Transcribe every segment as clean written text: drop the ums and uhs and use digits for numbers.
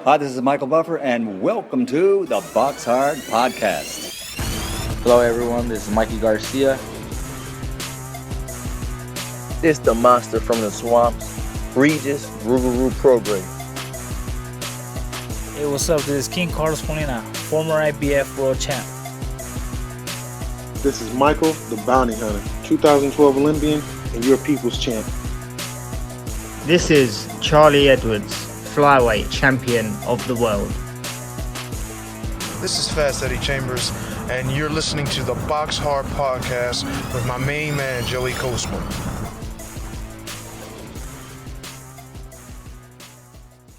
Hi, this is Michael Buffer, and welcome to the BoxHard Podcast. Hello, everyone. This is Mikey Garcia. It's the monster from the swamps, Regis Rougarou Prograis. Hey, what's up? This is King Carlos Fournier, former IBF world champ. This is Michael, the Bounty Hunter, 2012 Olympian and your people's champ. This is Charlie Edwards, flyweight champion of the world. This is Fast Eddie Chambers, and you're listening to the BoxHard Podcast with my main man, Joey Coastman.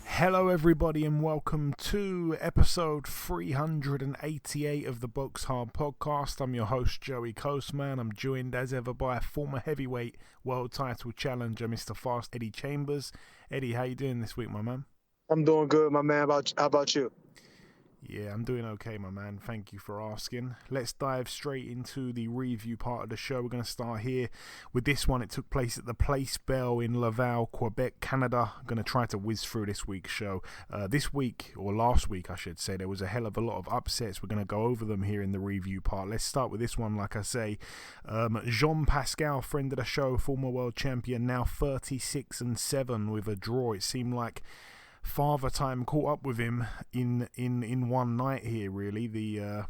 Hello everybody and welcome to episode 388 of the BoxHard Podcast. I'm your host Joey Coastman. I'm joined as ever by former heavyweight world title challenger Mr. Fast Eddie Chambers. Eddie, how you doing this week, my man? I'm doing good, my man. How about you? Yeah, I'm doing okay, my man. Thank you for asking. Let's dive straight into the review part of the show. We're going to start here with this one. It took place at the Place Bell in Laval, Quebec, Canada. I'm going to try to whiz through this week's show. This week, or last week, I should say, there was a hell of a lot of upsets. We're going to go over them here in the review part. Let's start with this one, like I say. Jean Pascal, friend of the show, former world champion, now 36-7 with a draw. It seemed like Father Time caught up with him in one night here, really. The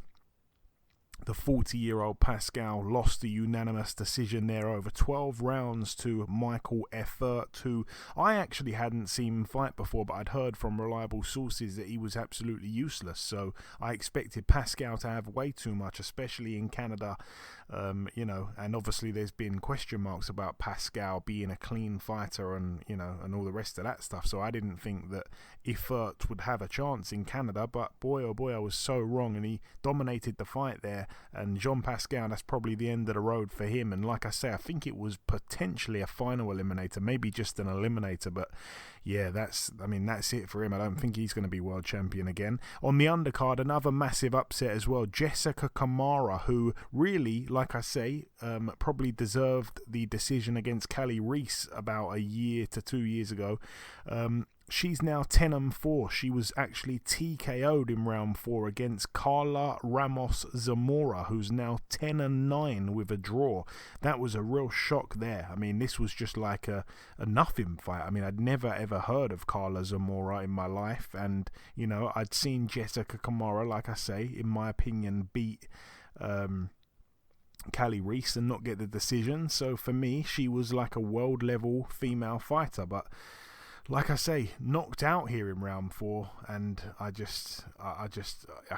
40-year-old Pascal lost a unanimous decision there over 12 rounds to Michael Effert, who I actually hadn't seen fight before, but I'd heard from reliable sources that he was absolutely useless. So I expected Pascal to have way too much, especially in Canada. And obviously there's been question marks about Pascal being a clean fighter and all the rest of that stuff. So I didn't think that Effert would have a chance in Canada, but boy, oh boy, I was so wrong, and he dominated the fight there. And Jean Pascal, that's probably the end of the road for him. And like I say, I think it was potentially a final eliminator, maybe just an eliminator, but yeah, that's it for him. I don't think he's going to be world champion again. On the undercard, another massive upset as well. Jessica Kamara, who really, like I say, probably deserved the decision against Callie Reese about a year to 2 years ago. She's now 10-4. She was actually TKO'd in round 4 against Carla Ramos Zamora, who's now 10-9 with a draw. That was a real shock there. I mean, this was just like a nothing fight. I mean, I'd never ever heard of Carla Zamora in my life, and I'd seen Jessica Kamara, like I say, in my opinion, beat Callie Reese and not get the decision. So for me, she was like a world level female fighter, but like I say, knocked out here in round 4, and I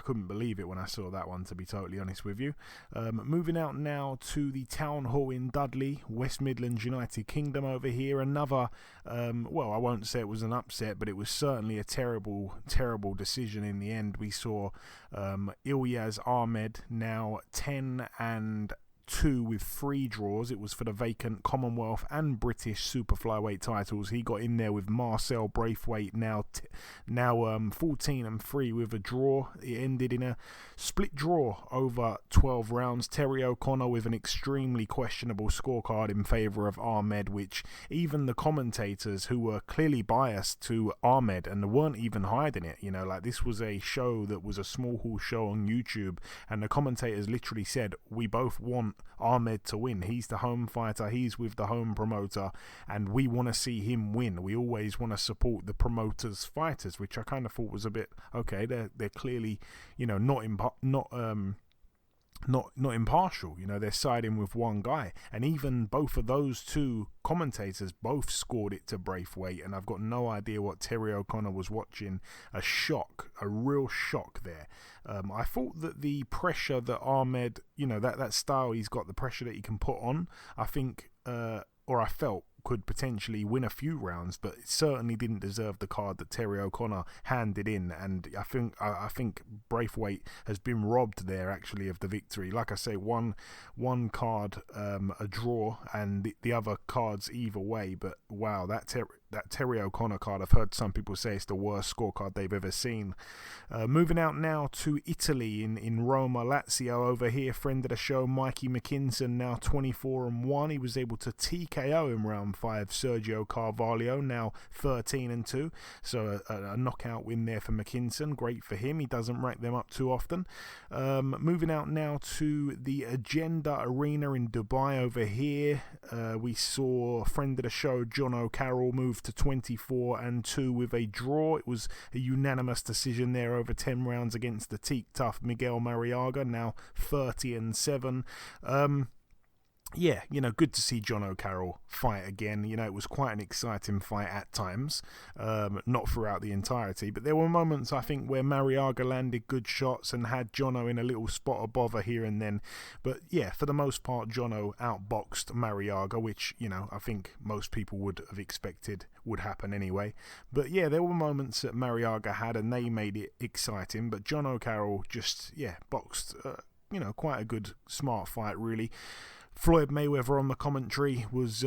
couldn't believe it when I saw that one, to be totally honest with you. Moving out now to the Town Hall in Dudley, West Midlands, United Kingdom over here. Another, I won't say it was an upset, but it was certainly a terrible, terrible decision in the end. We saw Ilyas Ahmed now 10-2 with 3 draws. It was for the vacant Commonwealth and British super flyweight titles. He got in there with Marcel Braithwaite, now 14-3 with a draw. It ended in a split draw over 12 rounds. Terry O'Connor with an extremely questionable scorecard in favour of Ahmed, which even the commentators, who were clearly biased to Ahmed and weren't even hiding it, like this was a show that was a small hall show on YouTube, and the commentators literally said, we both want Ahmed to win. He's the home fighter, he's with the home promoter, and we want to see him win. We always want to support the promoter's fighters, which I kind of thought was a bit okay. They're clearly not impartial. They're siding with one guy, and even both of those two commentators both scored it to Braithwaite, and I've got no idea what Terry O'Connor was watching. A real shock there. I thought that the pressure that Ahmed, that style he's got, the pressure that he can put on, I think, or I felt, could potentially win a few rounds, but it certainly didn't deserve the card that Terry O'Connor handed in. And I think Braithwaite has been robbed there, actually, of the victory. Like I say, one card a draw, and the other cards either way. But wow, that that Terry O'Connor card, I've heard some people say it's the worst scorecard they've ever seen. Moving out now to Italy in Roma, Lazio over here. Friend of the show, Mikey McKinson, now 24-1. He was able to TKO in round 5 Sergio Carvalho, now 13-2. So a knockout win there for McKinson. Great for him. He doesn't rack them up too often. Moving out now to the Agenda Arena in Dubai over here. We saw friend of the show, John O'Carroll, move to 24-2 with a draw. It was a unanimous decision there over 10 rounds against the teak tough Miguel Mariaga, now 30-7. Yeah, good to see John O'Carroll fight again. It was quite an exciting fight at times, not throughout the entirety, but there were moments, I think, where Mariaga landed good shots and had Jono in a little spot of bother here and then. But yeah, for the most part, Jono outboxed Mariaga, which, I think most people would have expected would happen anyway. But yeah, there were moments that Mariaga had and they made it exciting, but John O'Carroll just, boxed, quite a good, smart fight, really. Floyd Mayweather on the commentary was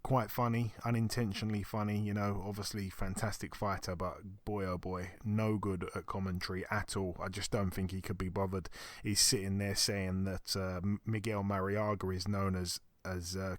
quite funny, unintentionally funny, obviously fantastic fighter, but boy oh boy, no good at commentary at all. I just don't think he could be bothered. He's sitting there saying that Miguel Mariaga is known as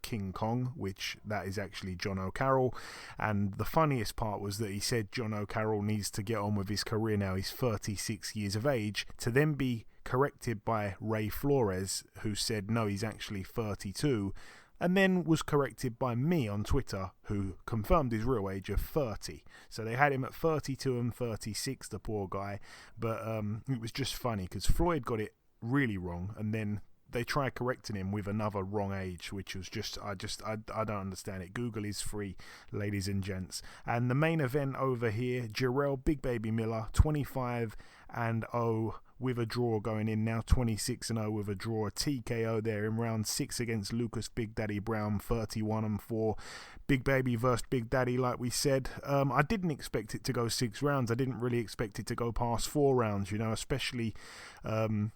King Kong, which that is actually John O'Carroll, and the funniest part was that he said John O'Carroll needs to get on with his career now. He's 36 years of age, to then be corrected by Ray Flores, who said no, he's actually 32, and then was corrected by me on Twitter, who confirmed his real age of 30. So they had him at 32 and 36, the poor guy, but it was just funny because Floyd got it really wrong, and then they tried correcting him with another wrong age, which was I don't understand it. Google is free, ladies and gents. And the main event over here, Jarrell Big Baby Miller, 25-0 with a draw going in now, 26-0 with a draw. A TKO there in round 6 against Lucas Big Daddy Brown, 31-4. Big Baby versus Big Daddy, like we said. I didn't expect it to go 6 rounds. I didn't really expect it to go past 4 rounds, especially... I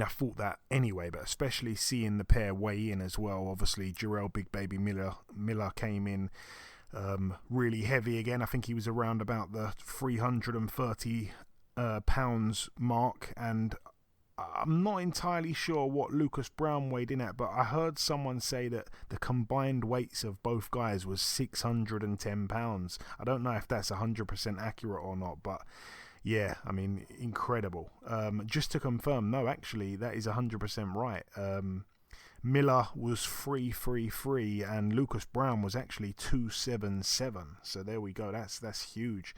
thought that anyway, but especially seeing the pair weigh in as well. Obviously, Jarrell Big Baby Miller came in really heavy again. I think he was around about the 330 pounds mark, and I'm not entirely sure what Lucas Brown weighed in at, but I heard someone say that the combined weights of both guys was 610 pounds. I don't know if that's 100% accurate or not, but... yeah, incredible. Just to confirm, no, actually, that is 100% right. Miller was 333 and Lucas Brown was actually 277. So there we go. That's huge.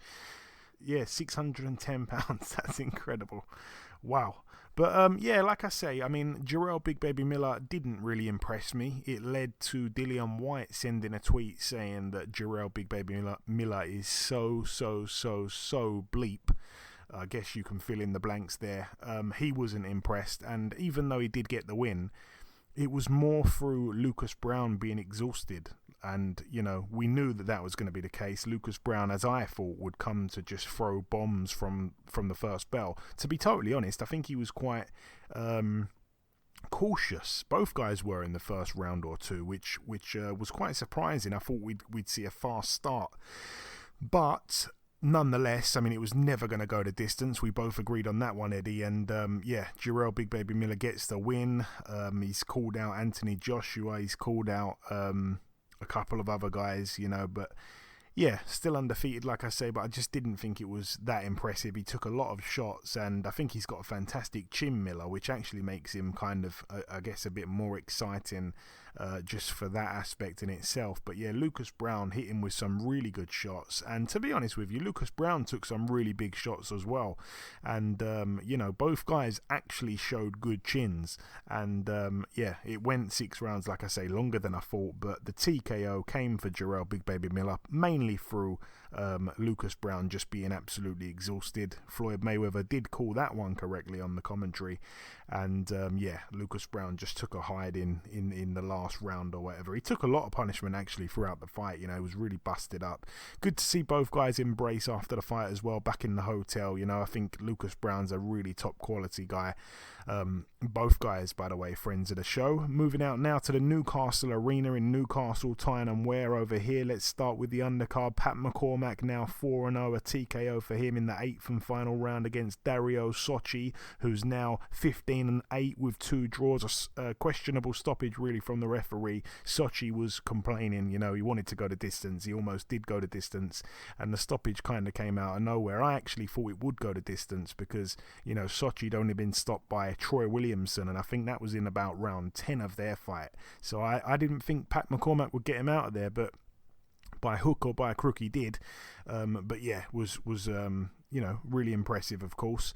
Yeah, 610 pounds. That's incredible. Wow. But like I say, Jarrell Big Baby Miller didn't really impress me. It led to Dillian White sending a tweet saying that Jarrell Big Baby Miller is so bleep. I guess you can fill in the blanks there. He wasn't impressed, and even though he did get the win, it was more through Lucas Brown being exhausted. And, we knew that was going to be the case. Lucas Brown, as I thought, would come to just throw bombs from the first bell. To be totally honest, I think he was quite cautious. Both guys were in the first round or two, which was quite surprising. I thought we'd see a fast start. But... nonetheless, it was never going to go the distance. We both agreed on that one, Eddie. And, Jarrell Big Baby Miller gets the win. He's called out Anthony Joshua. He's called out a couple of other guys, but... yeah, still undefeated, like I say, but I just didn't think it was that impressive. He took a lot of shots, and I think he's got a fantastic chin, Miller, which actually makes him kind of, I guess, a bit more exciting just for that aspect in itself. But yeah, Lucas Brown hit him with some really good shots, and to be honest with you, Lucas Brown took some really big shots as well. And, both guys actually showed good chins, and it went 6 rounds, like I say, longer than I thought, but the TKO came for Jarrell Big Baby Miller, mainly through Lucas Brown just being absolutely exhausted. Floyd Mayweather did call that one correctly on the commentary, and Lucas Brown just took a hide in the last round or whatever. He took a lot of punishment actually throughout the fight. He was really busted up. Good to see both guys embrace after the fight as well, back in the hotel. I think Lucas Brown's a really top quality guy. Both guys, by the way, friends of the show. Moving out now to the Newcastle Arena in Newcastle, Tyne and Wear over here. Let's start with the undercard. Pat McCormack now 4-0, a TKO for him in the 8th and final round against Dario Socci, who's now 15-8 with 2 draws. A questionable stoppage really from the referee. Socci was complaining, he wanted to go the distance. He almost did go the distance, and the stoppage kind of came out of nowhere. I actually thought it would go the distance because, Socci had only been stopped by Troy Williamson, and I think that was in about round 10 of their fight. So I didn't think Pat McCormack would get him out of there, but by hook or by crook he did. Was really impressive, of course.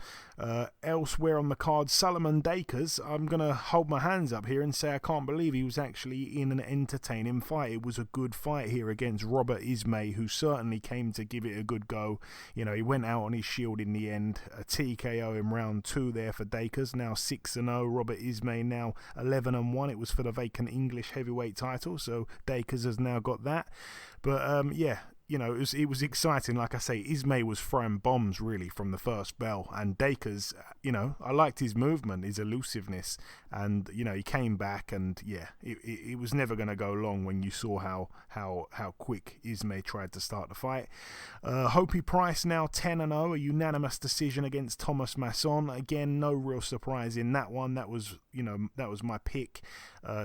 Elsewhere on the card, Solomon Dakers. I'm going to hold my hands up here and say I can't believe he was actually in an entertaining fight. It was a good fight here against Robert Ismay, who certainly came to give it a good go. He went out on his shield in the end. A TKO in round 2 there for Dakers, now 6-0. Robert Ismay now 11-1. It was for the vacant English heavyweight title, so Dakers has now got that. But it was exciting. Like I say, Ismay was throwing bombs really from the first bell, and Dakers, I liked his movement, his elusiveness, and he came back, and it was never going to go long when you saw how quick Ismay tried to start the fight. Hopey Price now 10-0, a unanimous decision against Thomas Masson. Again, no real surprise in that one. That was my pick.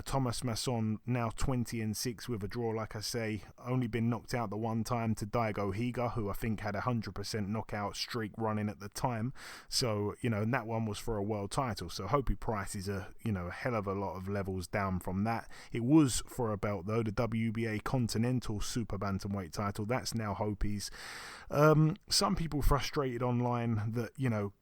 Thomas Masson now 20-6 with a draw. Like I say, only been knocked out the one time to Daigo Higa, who I think had a 100% knockout streak running at the time. So, and that one was for a world title. So Hopey Price is a hell of a lot of levels down from that. It was for a belt though, the WBA Continental Super Bantamweight title. That's now Hopey's. Some people frustrated online that,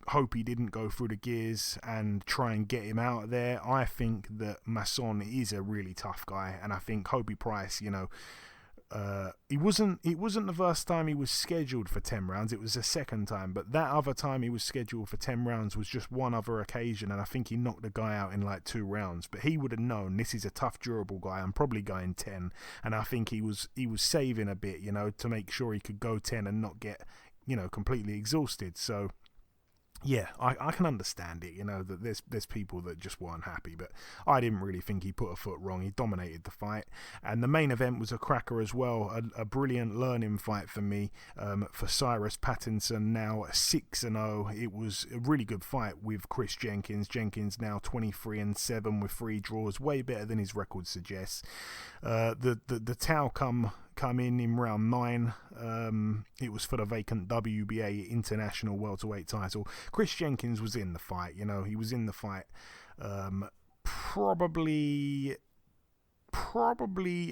Hopey didn't go through the gears and try and get him out of there. I think that Masson is a really tough guy, and I think Hopey Price, it wasn't the first time he was scheduled for 10 rounds. It was the second time, but that other time he was scheduled for 10 rounds was just one other occasion, and I think he knocked the guy out in like 2 rounds. But he would have known this is a tough, durable guy. I'm probably going 10, and I think he was saving a bit, to make sure he could go 10 and not get completely exhausted. So yeah, I can understand it, that there's people that just weren't happy, but I didn't really think he put a foot wrong. He dominated the fight, and the main event was a cracker as well, a brilliant learning fight for me, for Cyrus Pattinson, now 6-0. It was a really good fight with Chris Jenkins. Jenkins now 23-7 with 3 draws, way better than his record suggests. The Tau come in round 9. It was for the vacant WBA International Welterweight title. Chris Jenkins was in the fight, he was in the fight. Probably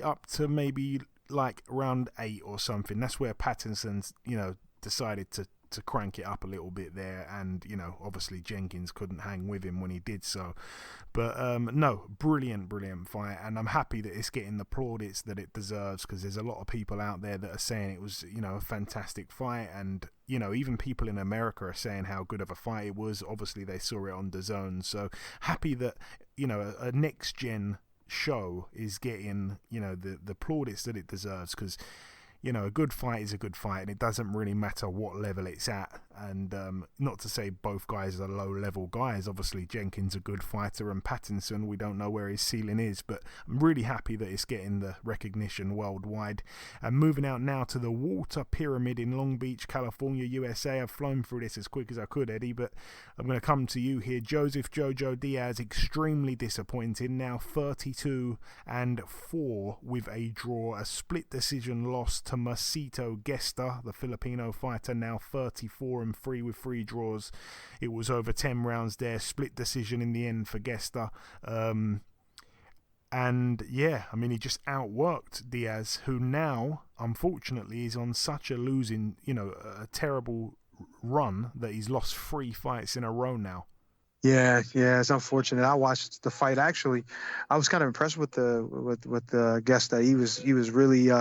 up to maybe like round 8 or something. That's where Pattinson, decided to crank it up a little bit there, and obviously Jenkins couldn't hang with him when he did so. But no, brilliant fight, and I'm happy that it's getting the plaudits that it deserves, because there's a lot of people out there that are saying it was a fantastic fight, and even people in America are saying how good of a fight it was. Obviously they saw it on DAZN, so happy that a next gen show is getting the plaudits that it deserves, because a good fight is a good fight, and it doesn't really matter what level it's at. And not to say both guys are low-level guys. Obviously, Jenkins a good fighter, and Pattinson, we don't know where his ceiling is, but I'm really happy that it's getting the recognition worldwide. And moving out now to the Water Pyramid in Long Beach, California, USA. I've flown through this as quick as I could, Eddie, but I'm going to come to you here. Joseph Jojo Diaz, extremely disappointed, now 32-4 with a draw. A split decision loss to Masito Gesta, the Filipino fighter, now 34-3 with 3 draws. It was over 10 rounds there, split decision in the end for Gesta. And yeah, I mean, he just outworked Diaz, who now, unfortunately, is on such a losing, a terrible run that he's lost 3 fights in a row now. Yeah, it's unfortunate. I watched the fight. Actually, I was kind of impressed with the Gesta. He was really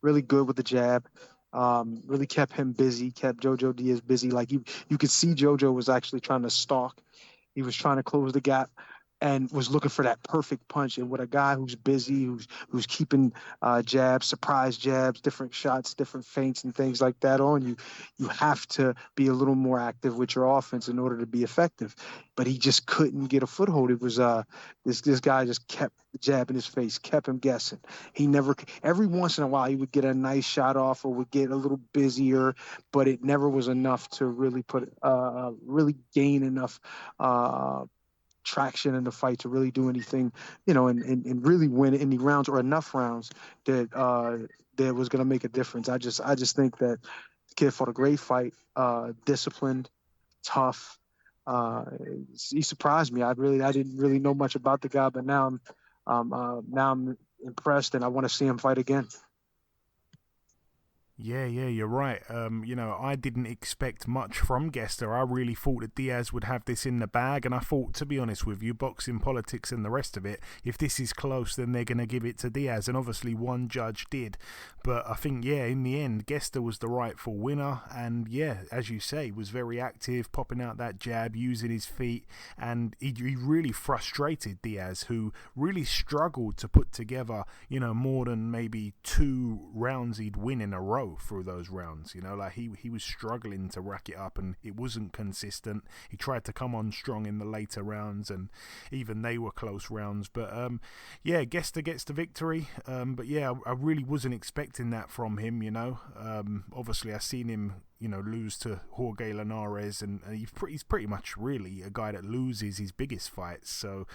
really good with the jab. Really kept him busy, kept Jojo Diaz busy. Like you could see Jojo was actually trying to stalk. He was trying to close the gap and was looking for that perfect punch. And with a guy who's busy, who's keeping jabs, surprise jabs, different shots, different feints and things like that on you, you have to be a little more active with your offense in order to be effective. But he just couldn't get a foothold. It was this guy just kept the jab in his face, kept him guessing. He never, every once in a while, he would get a nice shot off or would get a little busier, but it never was enough to really really gain enough traction in the fight to really do anything, and really win any rounds or enough rounds that was going to make a difference. I just think that the kid fought a great fight, disciplined, tough. He surprised me. I didn't really know much about the guy, but now I'm impressed, and I want to see him fight again. Yeah, you're right. I didn't expect much from Gester. I really thought that Diaz would have this in the bag, and I thought, to be honest with you, boxing, politics and the rest of it, if this is close, then they're going to give it to Diaz, and obviously one judge did. But I think, in the end, Gester was the rightful winner, and as you say, was very active, popping out that jab, using his feet, and he really frustrated Diaz, who really struggled to put together, more than maybe 2 rounds he'd win in a row through those rounds. Like he was struggling to rack it up, and it wasn't consistent. He tried to come on strong in the later rounds, and even they were close rounds. But Gester gets the victory. But I really wasn't expecting that from him. Obviously I seen him lose to Jorge Linares, and he's pretty much really a guy that loses his biggest fights. So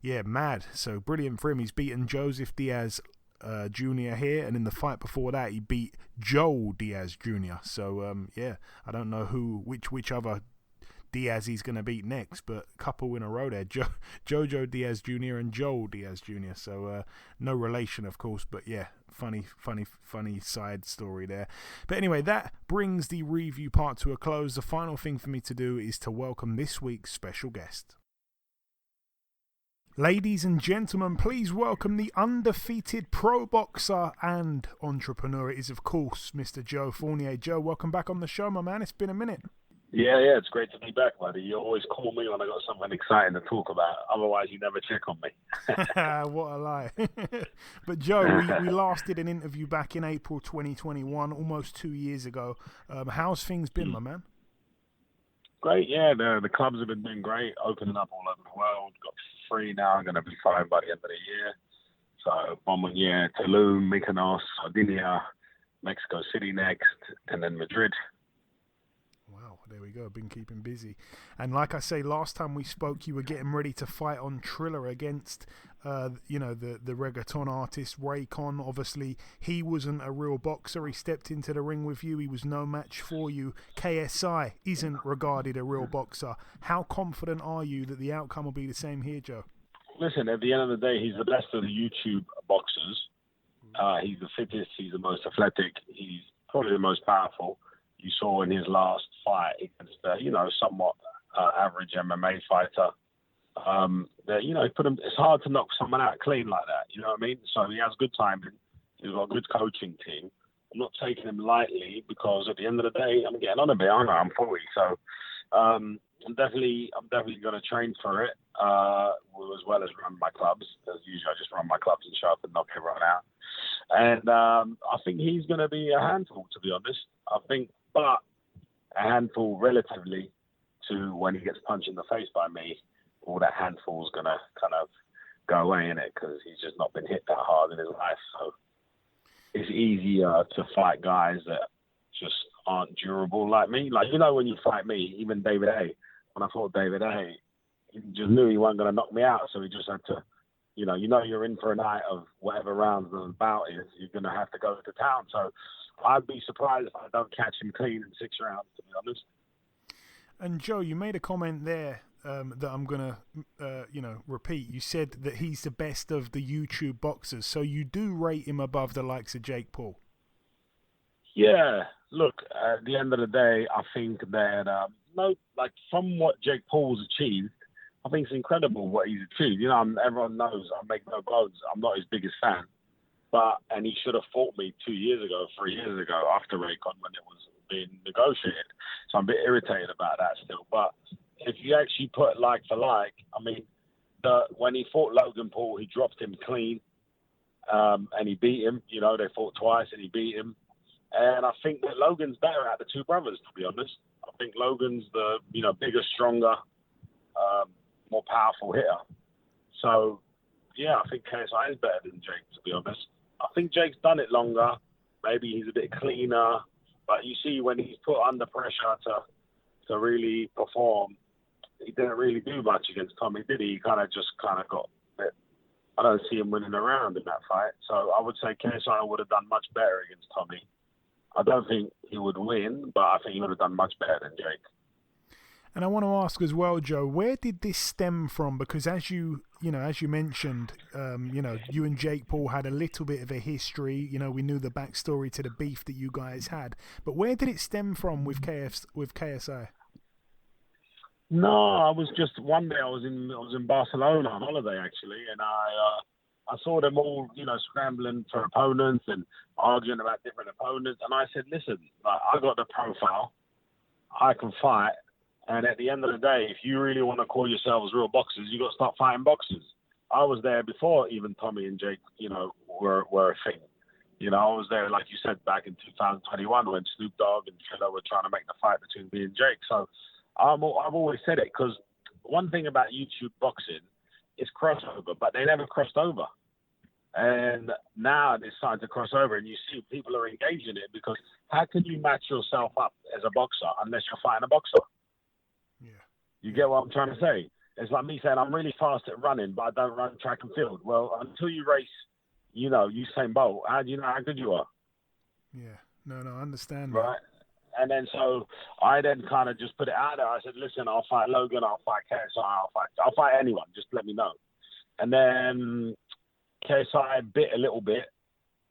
mad. So brilliant for him. He's beaten Joseph Diaz Jr. here, and in the fight before that he beat Joe Diaz Jr. So I don't know which other Diaz he's going to beat next, but couple in a row there, Jojo Diaz Jr. and Joe Diaz Jr. So no relation, of course, but funny side story there. But anyway, that brings the review part to a close. The final thing for me to do is to welcome this week's special guest. Ladies and gentlemen, please welcome the undefeated pro boxer and entrepreneur. It is, of course, Mr. Joe Fournier. Joe, welcome back on the show, my man. It's been a minute. Yeah, it's great to be back, buddy. You always call me when I got something exciting to talk about. Otherwise, you never check on me. What a lie. But Joe, we last did an interview back in April 2021, almost 2 years ago. How's things been, my man? Great, the clubs have been doing great, opening up all over the world. Got 3 now. I'm going to be fighting by the end of the year. So Fournier, Tulum, Mykonos, Sardinia, Mexico City next, and then Madrid. Wow, there we go. Been keeping busy. And like I say, last time we spoke, you were getting ready to fight on Triller against, the reggaeton artist Raycon. Obviously, he wasn't a real boxer. He stepped into the ring with you. He was no match for you. KSI isn't regarded a real boxer. How confident are you that the outcome will be the same here, Joe? Listen, at the end of the day, he's the best of the YouTube boxers. He's the fittest. He's the most athletic. He's probably the most powerful. You saw in his last fight against, somewhat average MMA fighter. He put him. It's hard to knock someone out clean like that. You know what I mean? So he has good timing. He's got a good coaching team. I'm not taking him lightly because at the end of the day, I'm getting on a bit, aren't I? I'm 40, so I'm definitely going to train for it as well as run my clubs. As usual, I just run my clubs and show up and knock everyone out. And I think he's going to be a handful, to be honest. But a handful relatively to when he gets punched in the face by me, all that handful is going to kind of go away, innit? Because he's just not been hit that hard in his life. So it's easier to fight guys that just aren't durable like me. Like, when you fight me, even David A., when I fought David A., he just knew he wasn't going to knock me out. So he just had to, you're in for a night of whatever rounds the bout is, you're going to have to go to town. So I'd be surprised if I don't catch him clean in 6 rounds, to be honest. And Joe, you made a comment there that I'm going to, repeat. You said that he's the best of the YouTube boxers. So you do rate him above the likes of Jake Paul? Yeah. Look, at the end of the day, I think that, from what Jake Paul's achieved, I think it's incredible what he's achieved. Everyone knows, I make no bones, I'm not his biggest fan. And he should have fought me 2 years ago, 3 years ago after Raycon when it was being negotiated. So I'm a bit irritated about that still. But if you actually put like for like, I mean, when he fought Logan Paul, he dropped him clean, and he beat him. You know, they fought twice and he beat him. And I think that Logan's better out of the two brothers, to be honest. I think Logan's the bigger, stronger, more powerful hitter. So yeah, I think KSI is better than Jake, to be honest. I think Jake's done it longer. Maybe he's a bit cleaner, but you see when he's put under pressure to really perform, he didn't really do much against Tommy, did he? He kind of got a bit. I don't see him winning around in that fight. So I would say KSI would have done much better against Tommy. I don't think he would win, but I think he would have done much better than Jake. And I want to ask as well, Joe, where did this stem from? Because as you mentioned, you and Jake Paul had a little bit of a history. We knew the backstory to the beef that you guys had. But where did it stem from with KSI? No, I was just one day I was in Barcelona on holiday actually, and I saw them all, scrambling for opponents and arguing about different opponents. And I said, listen, I got the profile, I can fight. And at the end of the day, if you really want to call yourselves real boxers, you got to start fighting boxers. I was there before even Tommy and Jake, were a thing. I was there, like you said, back in 2021 when Snoop Dogg and Triller were trying to make the fight between me and Jake. So I've always said it, because one thing about YouTube boxing is crossover, but they never crossed over. And now they're starting to cross over, and you see people are engaging it, because how can you match yourself up as a boxer unless you're fighting a boxer? Yeah. You get what I'm trying to say? It's like me saying I'm really fast at running, but I don't run track and field. Well, until you race, Usain Bolt, how do you know how good you are? Yeah. No, I understand. Right. And then so I then kind of just put it out there. I said, listen, I'll fight Logan, I'll fight KSI, I'll fight anyone. Just let me know. And then KSI bit a little bit.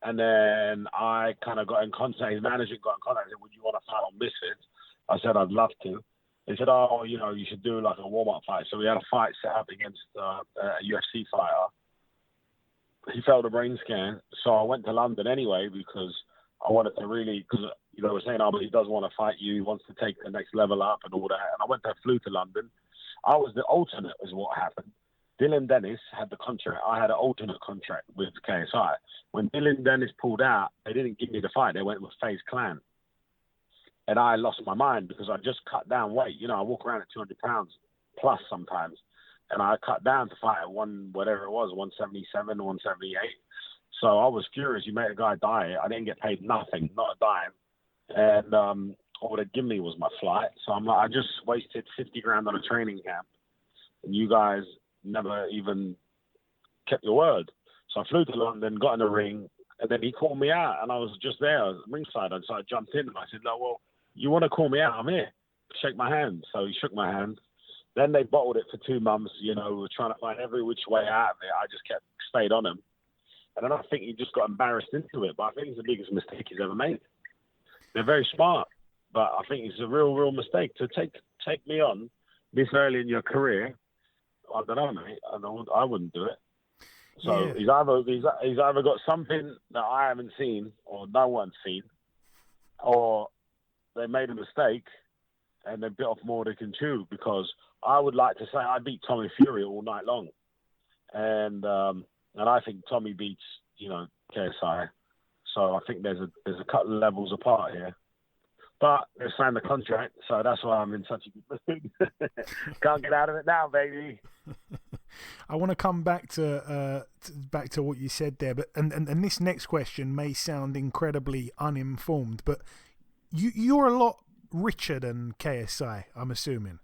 And then I kind of got in contact. His manager got in contact and said, would you want to fight on Misfits? I said, I'd love to. They said, you should do like a warm-up fight. So we had a fight set up against a UFC fighter. He failed a brain scan. So I went to London anyway, because I wanted to really, because they were saying, but he does want to fight you. He wants to take the next level up and all that. And I flew to London. I was the alternate is what happened. Dylan Dennis had the contract. I had an alternate contract with KSI. When Dylan Dennis pulled out, they didn't give me the fight. They went with FaZe Clan. And I lost my mind because I just cut down weight. I walk around at 200 pounds plus sometimes. And I cut down to fight at 177, 178. So I was furious. You made a guy die. I didn't get paid nothing, not a dime. And all they'd give me was my flight. So I'm like, I just wasted 50 grand on a training camp. And you guys never even kept your word. So I flew to London, got in the ring, and then he called me out. And I was just there ringside. So I jumped in and I said, no, well, you want to call me out? I'm here. Shake my hand. So he shook my hand. Then they bottled it for 2 months. We were trying to find every which way out of it. I just stayed on him. And then I think he just got embarrassed into it. But I think it's the biggest mistake he's ever made. They're very smart. But I think it's a real, real mistake to take me on this early in your career. I don't know, mate. I wouldn't do it. So yeah. He's either got something that I haven't seen or no one's seen, or they made a mistake and they bit off more than they can chew, because I would like to say I beat Tommy Fury all night long. And I think Tommy beats, KSI. So I think there's a couple of levels apart here. But they signed the contract, so that's why I'm in such a good mood. Can't get out of it now, baby. I want to come back to what you said there, but and this next question may sound incredibly uninformed, but you're a lot richer than KSI, I'm assuming.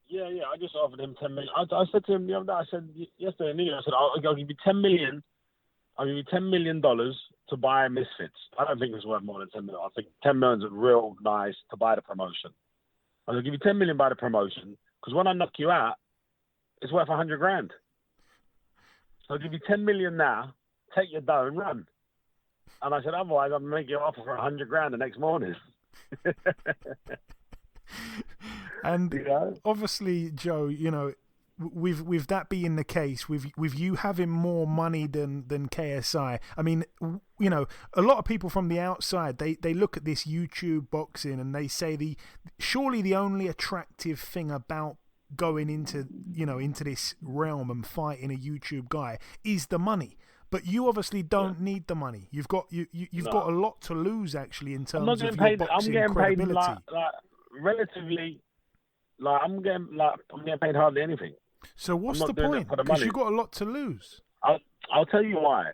Yeah. I just offered him 10 million. I said to him the other day, I said yesterday, I said, I'll give you 10 million. I'll give you $10 million to buy Misfits. I don't think it's worth more than 10 million. I think 10 million is real nice to buy the promotion. I'll give you 10 million by the promotion, because when I knock you out, it's worth 100 grand. So I'll give you 10 million now, take your dough and run. And I said, otherwise I'll make you an offer for 100 grand the next morning. And obviously, Joe, with that being the case, with you having more money than KSI, I mean, you know, a lot of people from the outside, they look at this YouTube boxing and they say surely the only attractive thing about going into this realm and fighting a YouTube guy is the money. But you obviously don't need the money. You've got got a lot to lose actually in terms of your boxing credibility. Like relatively, like I'm getting paid hardly anything. So what's the point? Because you've got a lot to lose. I'll tell you why.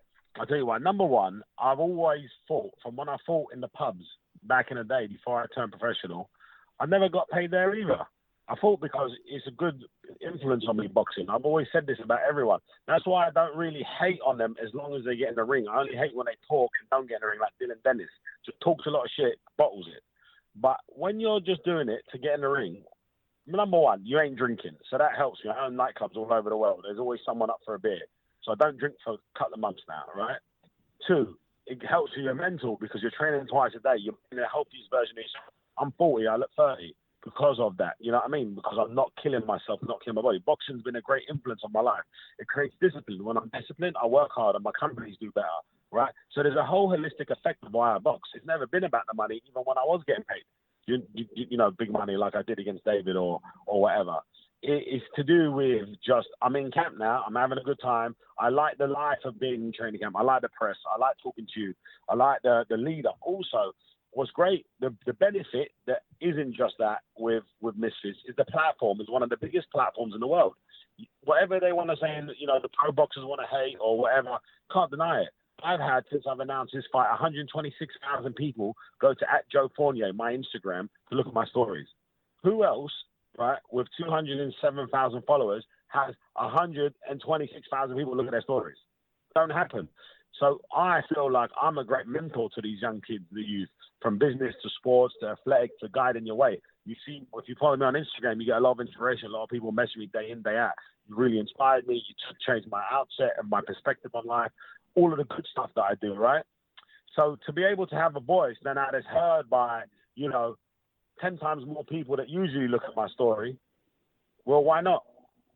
Number one, I've always fought, from when I fought in the pubs back in the day before I turned professional, I never got paid there either. I fought because it's a good influence on me, boxing. I've always said this about everyone. That's why I don't really hate on them as long as they get in the ring. I only hate when they talk and don't get in the ring, like Dylan Dennis. Just talks a lot of shit, bottles it. But when you're just doing it to get in the ring, number one, you ain't drinking. So that helps me. I own nightclubs all over the world. There's always someone up for a beer. So I don't drink for a couple of months now, right? Two, it helps with your mental because you're training twice a day. You're in the healthiest version of yourself. I'm 40, I look 30. Because of that, you know what I mean? Because I'm not killing myself, not killing my body. Boxing's been a great influence on my life. It creates discipline. When I'm disciplined, I work hard and my companies do better, right? So there's a whole holistic effect of why I box. It's never been about the money, even when I was getting paid. You know, big money like I did against David or whatever. It's to do with just, I'm in camp now. I'm having a good time. I like the life of being in training camp. I like the press. I like talking to you. I like the lead up. Also, what's great, the benefit that isn't just that with Misfits is the platform is one of the biggest platforms in the world. Whatever they want to say, you know, the pro boxers want to hate or whatever, can't deny it. I've had, since I've announced this fight, 126,000 people go to @Joe my Instagram, to look at my stories. Who else, right, with 207,000 followers has 126,000 people look at their stories? Don't happen. So I feel like I'm a great mentor to these young kids, the youth, from business to sports to athletic to guiding your way. You see, if you follow me on Instagram, you get a lot of inspiration. A lot of people message me day in, day out. You really inspired me. You changed my outset and my perspective on life. All of the good stuff that I do, right? So to be able to have a voice then that is heard by, 10 times more people that usually look at my story, well, why not?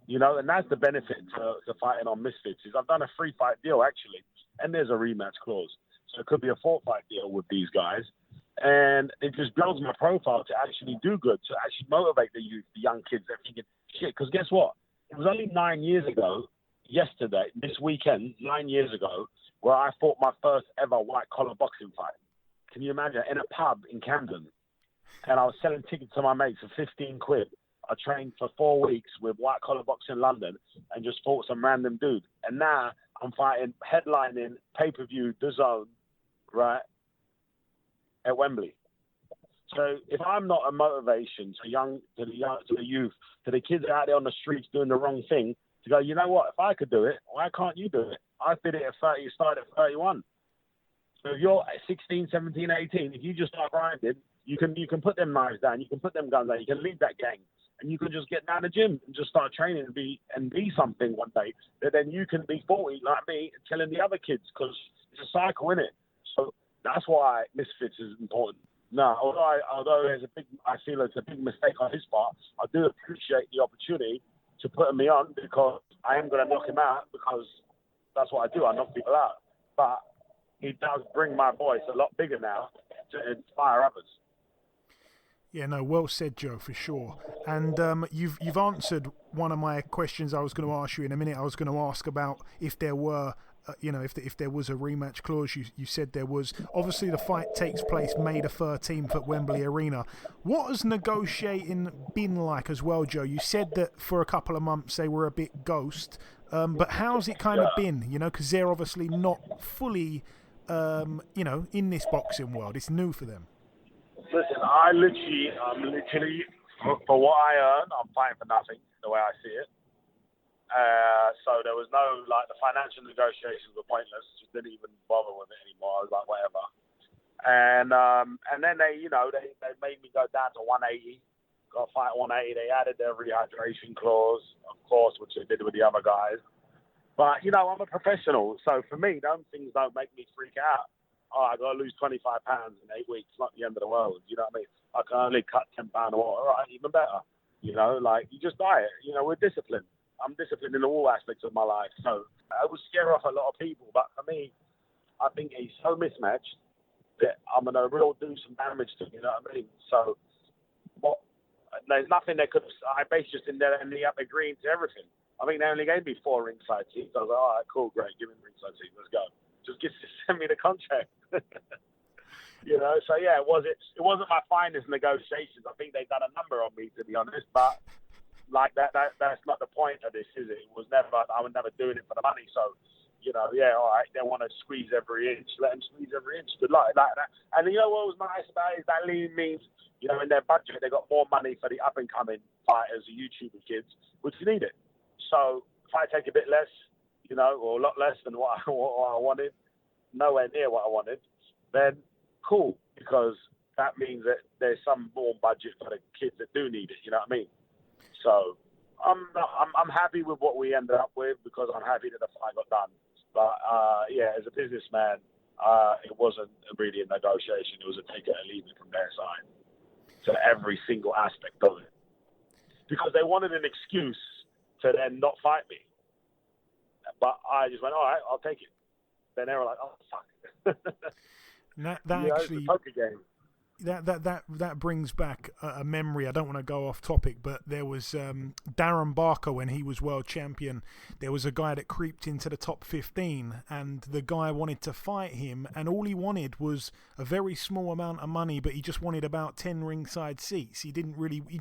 And that's the benefit to fighting on Misfits is I've done a 3-fight deal, actually, and there's a rematch clause. So it could be a 4-fight deal with these guys. And it just builds my profile to actually do good, to actually motivate the youth, the young kids that are thinking, shit, because guess what? It was only 9 years ago, yesterday, this weekend, 9 years ago, where I fought my first ever white-collar boxing fight. Can you imagine? In a pub in Camden. And I was selling tickets to my mates for 15 quid. I trained for 4 weeks with White Collar Boxing in London and just fought some random dude. And now I'm fighting, headlining, pay-per-view, DAZN, right, at Wembley. So if I'm not a motivation to the youth, to the kids out there on the streets doing the wrong thing, to go, you know what, if I could do it, why can't you do it? I did it at 30, you started at 31. So if you're 16, 17, 18, if you just start grinding, you can put them knives down, you can put them guns down, you can leave that gang. And you can just get down the gym and just start training and be something one day. That then you can be 40 like me and telling the other kids, because it's a cycle, isn't it? So that's why Misfits is important. Now, although I feel it's a big mistake on his part, I do appreciate the opportunity to put me on, because I am going to knock him out, because that's what I do. I knock people out. But he does bring my voice a lot bigger now to inspire others. Yeah, no, well said, Joe, for sure. And you've answered one of my questions I was going to ask you in a minute. I was going to ask about if there were, if there was a rematch clause. You said there was. Obviously, the fight takes place May the 13th at Wembley Arena. What has negotiating been like as well, Joe? You said that for a couple of months they were a bit ghost, but how's it kind of been? Because they're obviously not fully, in this boxing world. It's new for them. Listen, I'm literally, for what I earn, I'm fighting for nothing, the way I see it. So there was no, the financial negotiations were pointless. Just didn't even bother with it anymore. I was like, whatever. And then they made me go down to 180. Got to fight 180. They added their rehydration clause, of course, which they did with the other guys. But, I'm a professional. So for me, those things don't make me freak out. Oh, I got to lose 25 pounds in 8 weeks. It's not the end of the world. You know what I mean? I can only cut 10 pounds of water. All right, even better. You just diet. We're disciplined. I'm disciplined in all aspects of my life. So I would scare off a lot of people. But for me, I think he's so mismatched that I'm going to really do some damage to him, you know what I mean? So there's nothing they could have. I basically just ended up agreeing to everything. I think they only gave me 4 ringside seats. I was like, all right, cool, great, give me the ringside seats, let's go. Just send me the contract. You know, so yeah, it wasn't my finest negotiations. I think they've done a number on me, to be honest, but like that's not the point of this, is it? I was never doing it for the money. So, you know, yeah, all right, they want to squeeze every inch, let them squeeze every inch. Good luck, like that. And you know what was nice about it is that lean means, you know, in their budget, they got more money for the up and coming fighters, the YouTuber kids, which need it. So if I take a bit less, you know, or a lot less than what I wanted, nowhere near what I wanted, then cool, because that means that there's some more budget for the kids that do need it. You know what I mean? So I'm happy with what we ended up with, because I'm happy that the fight got done. But yeah, as a businessman, it wasn't really a negotiation. It was a take it or leave it from their side to every single aspect of it, because they wanted an excuse to then not fight me. But I just went, all right, I'll take it. Then they were like, oh fuck. Actually, it's a poker game. That brings back a memory. I don't want to go off topic, but there was Darren Barker when he was world champion. There was a guy that creeped into the top 15, and the guy wanted to fight him, and all he wanted was a very small amount of money, but he just wanted about 10 ringside seats. He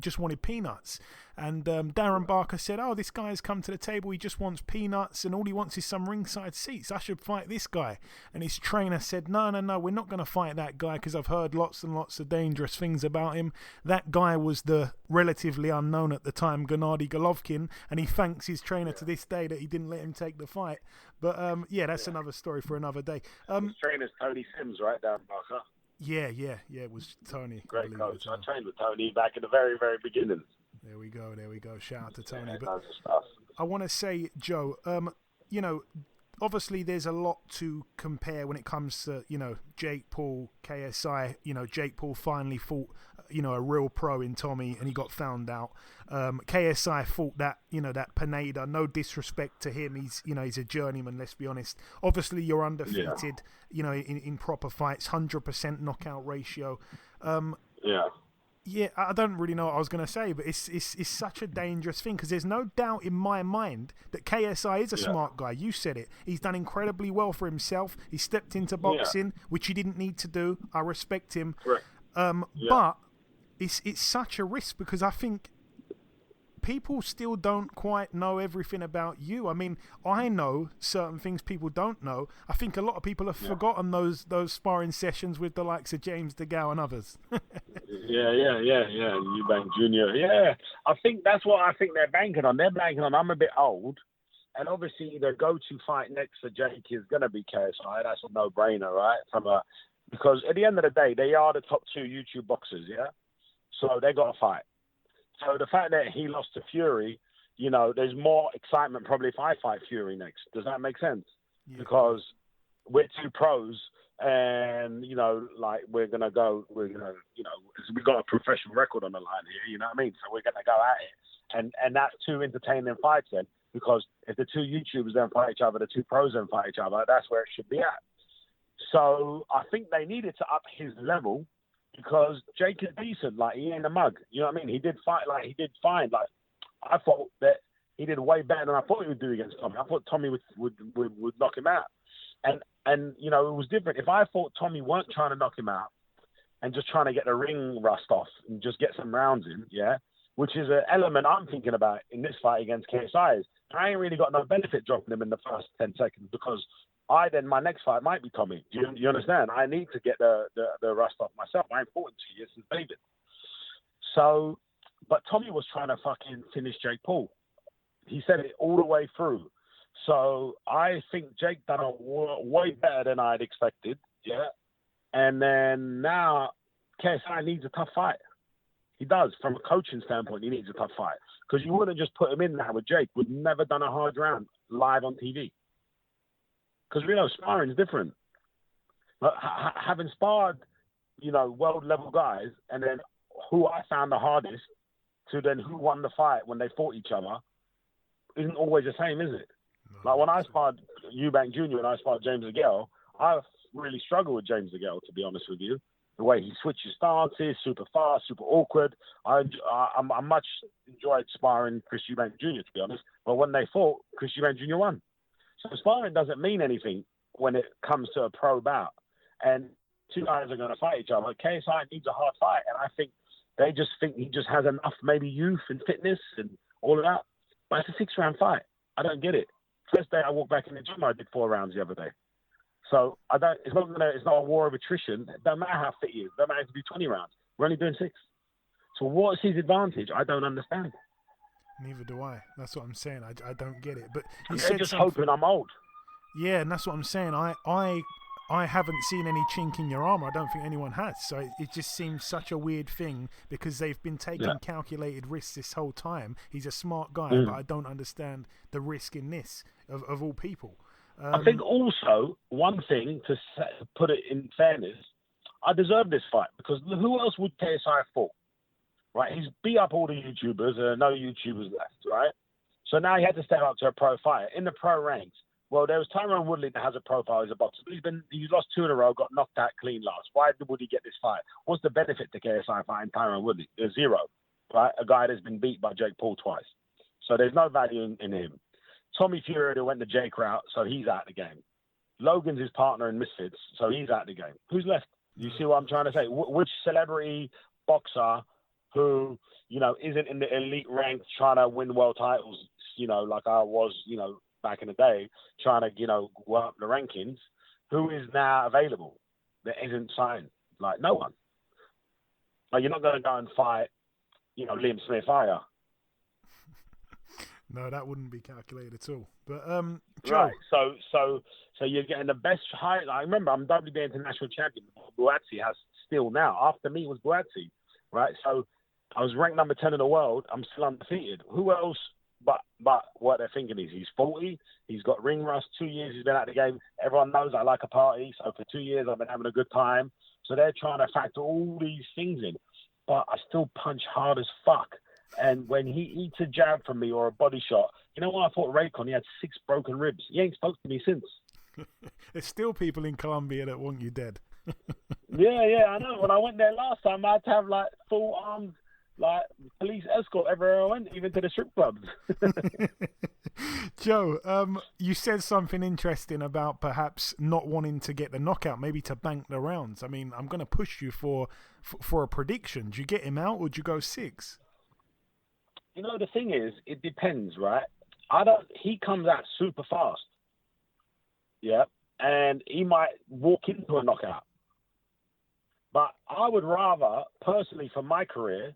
just wanted peanuts. And Darren Barker said, oh, this guy's come to the table, he just wants peanuts and all he wants is some ringside seats. I should fight this guy. And his trainer said, no, we're not going to fight that guy, because I've heard lots and lots of dangerous things about him. That guy was the relatively unknown at the time, Gennady Golovkin, and he thanks his trainer to this day that he didn't let him take the fight. But yeah, that's another story for another day. His trainer's Tony Sims, right, Darren Barker? Yeah, it was Tony. Great coach. I trained with Tony back in the very, very beginning. There we go. Shout out to Tony. Yeah, but I want to say, Joe, you know, obviously there's a lot to compare when it comes to, you know, Jake Paul, KSI. You know, Jake Paul finally fought, you know, a real pro in Tommy, and he got found out. KSI fought that Pineda. No disrespect to him, he's a journeyman, let's be honest. Obviously you're undefeated, you know, in proper fights, 100% knockout ratio. Yeah, I don't really know what I was going to say, but it's such a dangerous thing, because there's no doubt in my mind that KSI is a smart guy. You said it. He's done incredibly well for himself. He stepped into boxing, which he didn't need to do. I respect him. Correct. But it's such a risk, because I think people still don't quite know everything about you. I mean, I know certain things people don't know. I think a lot of people have forgotten those sparring sessions with the likes of James DeGale and others. Yeah. Eubank Jr. Yeah, I think that's what I think they're banking on. They're banking on, I'm a bit old, and obviously their go-to fight next to Jake is going to be KSI. That's a no-brainer, right? Because at the end of the day, they are the top 2 YouTube boxers, yeah? So they got to fight. So the fact that he lost to Fury, you know, there's more excitement probably if I fight Fury next. Does that make sense? Yeah. Because we're 2 pros, and, you know, like we've got a professional record on the line here, you know what I mean? So we're going to go at it. And that's 2 entertaining fights then, because if the 2 YouTubers then fight each other, the 2 pros then fight each other, that's where it should be at. So I think they needed to up his level, because Jake is decent, like he ain't a mug. You know what I mean? He did fight, like he did fine. Like I thought that he did way better than I thought he would do against Tommy. I thought Tommy would knock him out. And you know, it was different. If I thought Tommy weren't trying to knock him out and just trying to get the ring rust off and just get some rounds in, which is an element I'm thinking about in this fight against KSI. I ain't really got no benefit dropping him in the first 10 seconds, because my next fight might be Tommy. Do you understand? I need to get the rust off myself. I ain't fought in 2 years since David. So, but Tommy was trying to fucking finish Jake Paul. He said it all the way through. So I think Jake done way better than I'd expected. Yeah. And then now KSI needs a tough fight. He does. From a coaching standpoint, he needs a tough fight. Because you wouldn't just put him in there with Jake. We've never done a hard round live on TV. Because we know sparring is different. But having sparred, you know, world level guys, and then who I found the hardest, to then who won the fight when they fought each other, isn't always the same, is it? Like when I sparred Eubank Jr. and I sparred James DeGale, I really struggled with James DeGale, to be honest with you. The way he switches stances, super fast, super awkward. I much enjoyed sparring Chris Eubank Jr., to be honest. But when they fought, Chris Eubank Jr. won. So sparring doesn't mean anything when it comes to a pro bout. And two guys are going to fight each other. KSI needs a hard fight, and I think they just think he just has enough maybe youth and fitness and all of that. But it's a 6-round fight. I don't get it. First day I walked back in the gym, I did 4 rounds the other day. So I don't. It's not a war of attrition. It doesn't matter how fit he is. It doesn't matter if he do 20 rounds. We're only doing 6. So what's his advantage? I don't understand. Neither do I. That's what I'm saying. I don't get it. But they're just hoping I'm old. Yeah, and that's what I'm saying. I haven't seen any chink in your armor. I don't think anyone has. So it just seems such a weird thing because they've been taking calculated risks this whole time. He's a smart guy, but I don't understand the risk in this of all people. I think also one thing to put it in fairness, I deserve this fight because who else would KSI fought? Right, he's beat up all the YouTubers. There are no YouTubers left, right? So now he had to step up to a pro fighter in the pro ranks. Well, there was Tyron Woodley that has a profile as a boxer. He's lost 2 in a row, got knocked out clean last. Why would he get this fight? What's the benefit to KSI fighting Tyron Woodley? There's 0, right? A guy that's been beat by Jake Paul twice. So there's no value in him. Tommy Fury who went the Jake route, so he's out of the game. Logan's his partner in Misfits, so he's out of the game. Who's left? You see what I'm trying to say? Which celebrity boxer who, isn't in the elite ranks trying to win world titles, like I was, back in the day, trying to, go up the rankings, who is now available that isn't signed? Like, no one. Like, you're not going to go and fight, Liam Smith, are you? No, that wouldn't be calculated at all. But Joe. Right. So you're getting the best high. I remember I'm WBA international champion. Buatsi has still now. After me was Buatsi, right? So I was ranked number 10 in the world. I'm still undefeated. Who else? But what they're thinking is he's 40. He's got ring rust. 2 years he's been out of the game. Everyone knows I like a party. So for 2 years I've been having a good time. So they're trying to factor all these things in. But I still punch hard as fuck. And when he eats a jab from me or a body shot, when I fought Raycon, he had 6 broken ribs. He ain't spoken to me since. There's still people in Colombia that want you dead. Yeah, I know. When I went there last time, I had to have full armed police escort everywhere I went, even to the strip clubs. Joe, you said something interesting about perhaps not wanting to get the knockout, maybe to bank the rounds. I mean, I'm going to push you for a prediction. Do you get him out or do you go 6? The thing is, it depends, right? He comes out super fast. Yeah. And he might walk into a knockout. But I would rather, personally, for my career,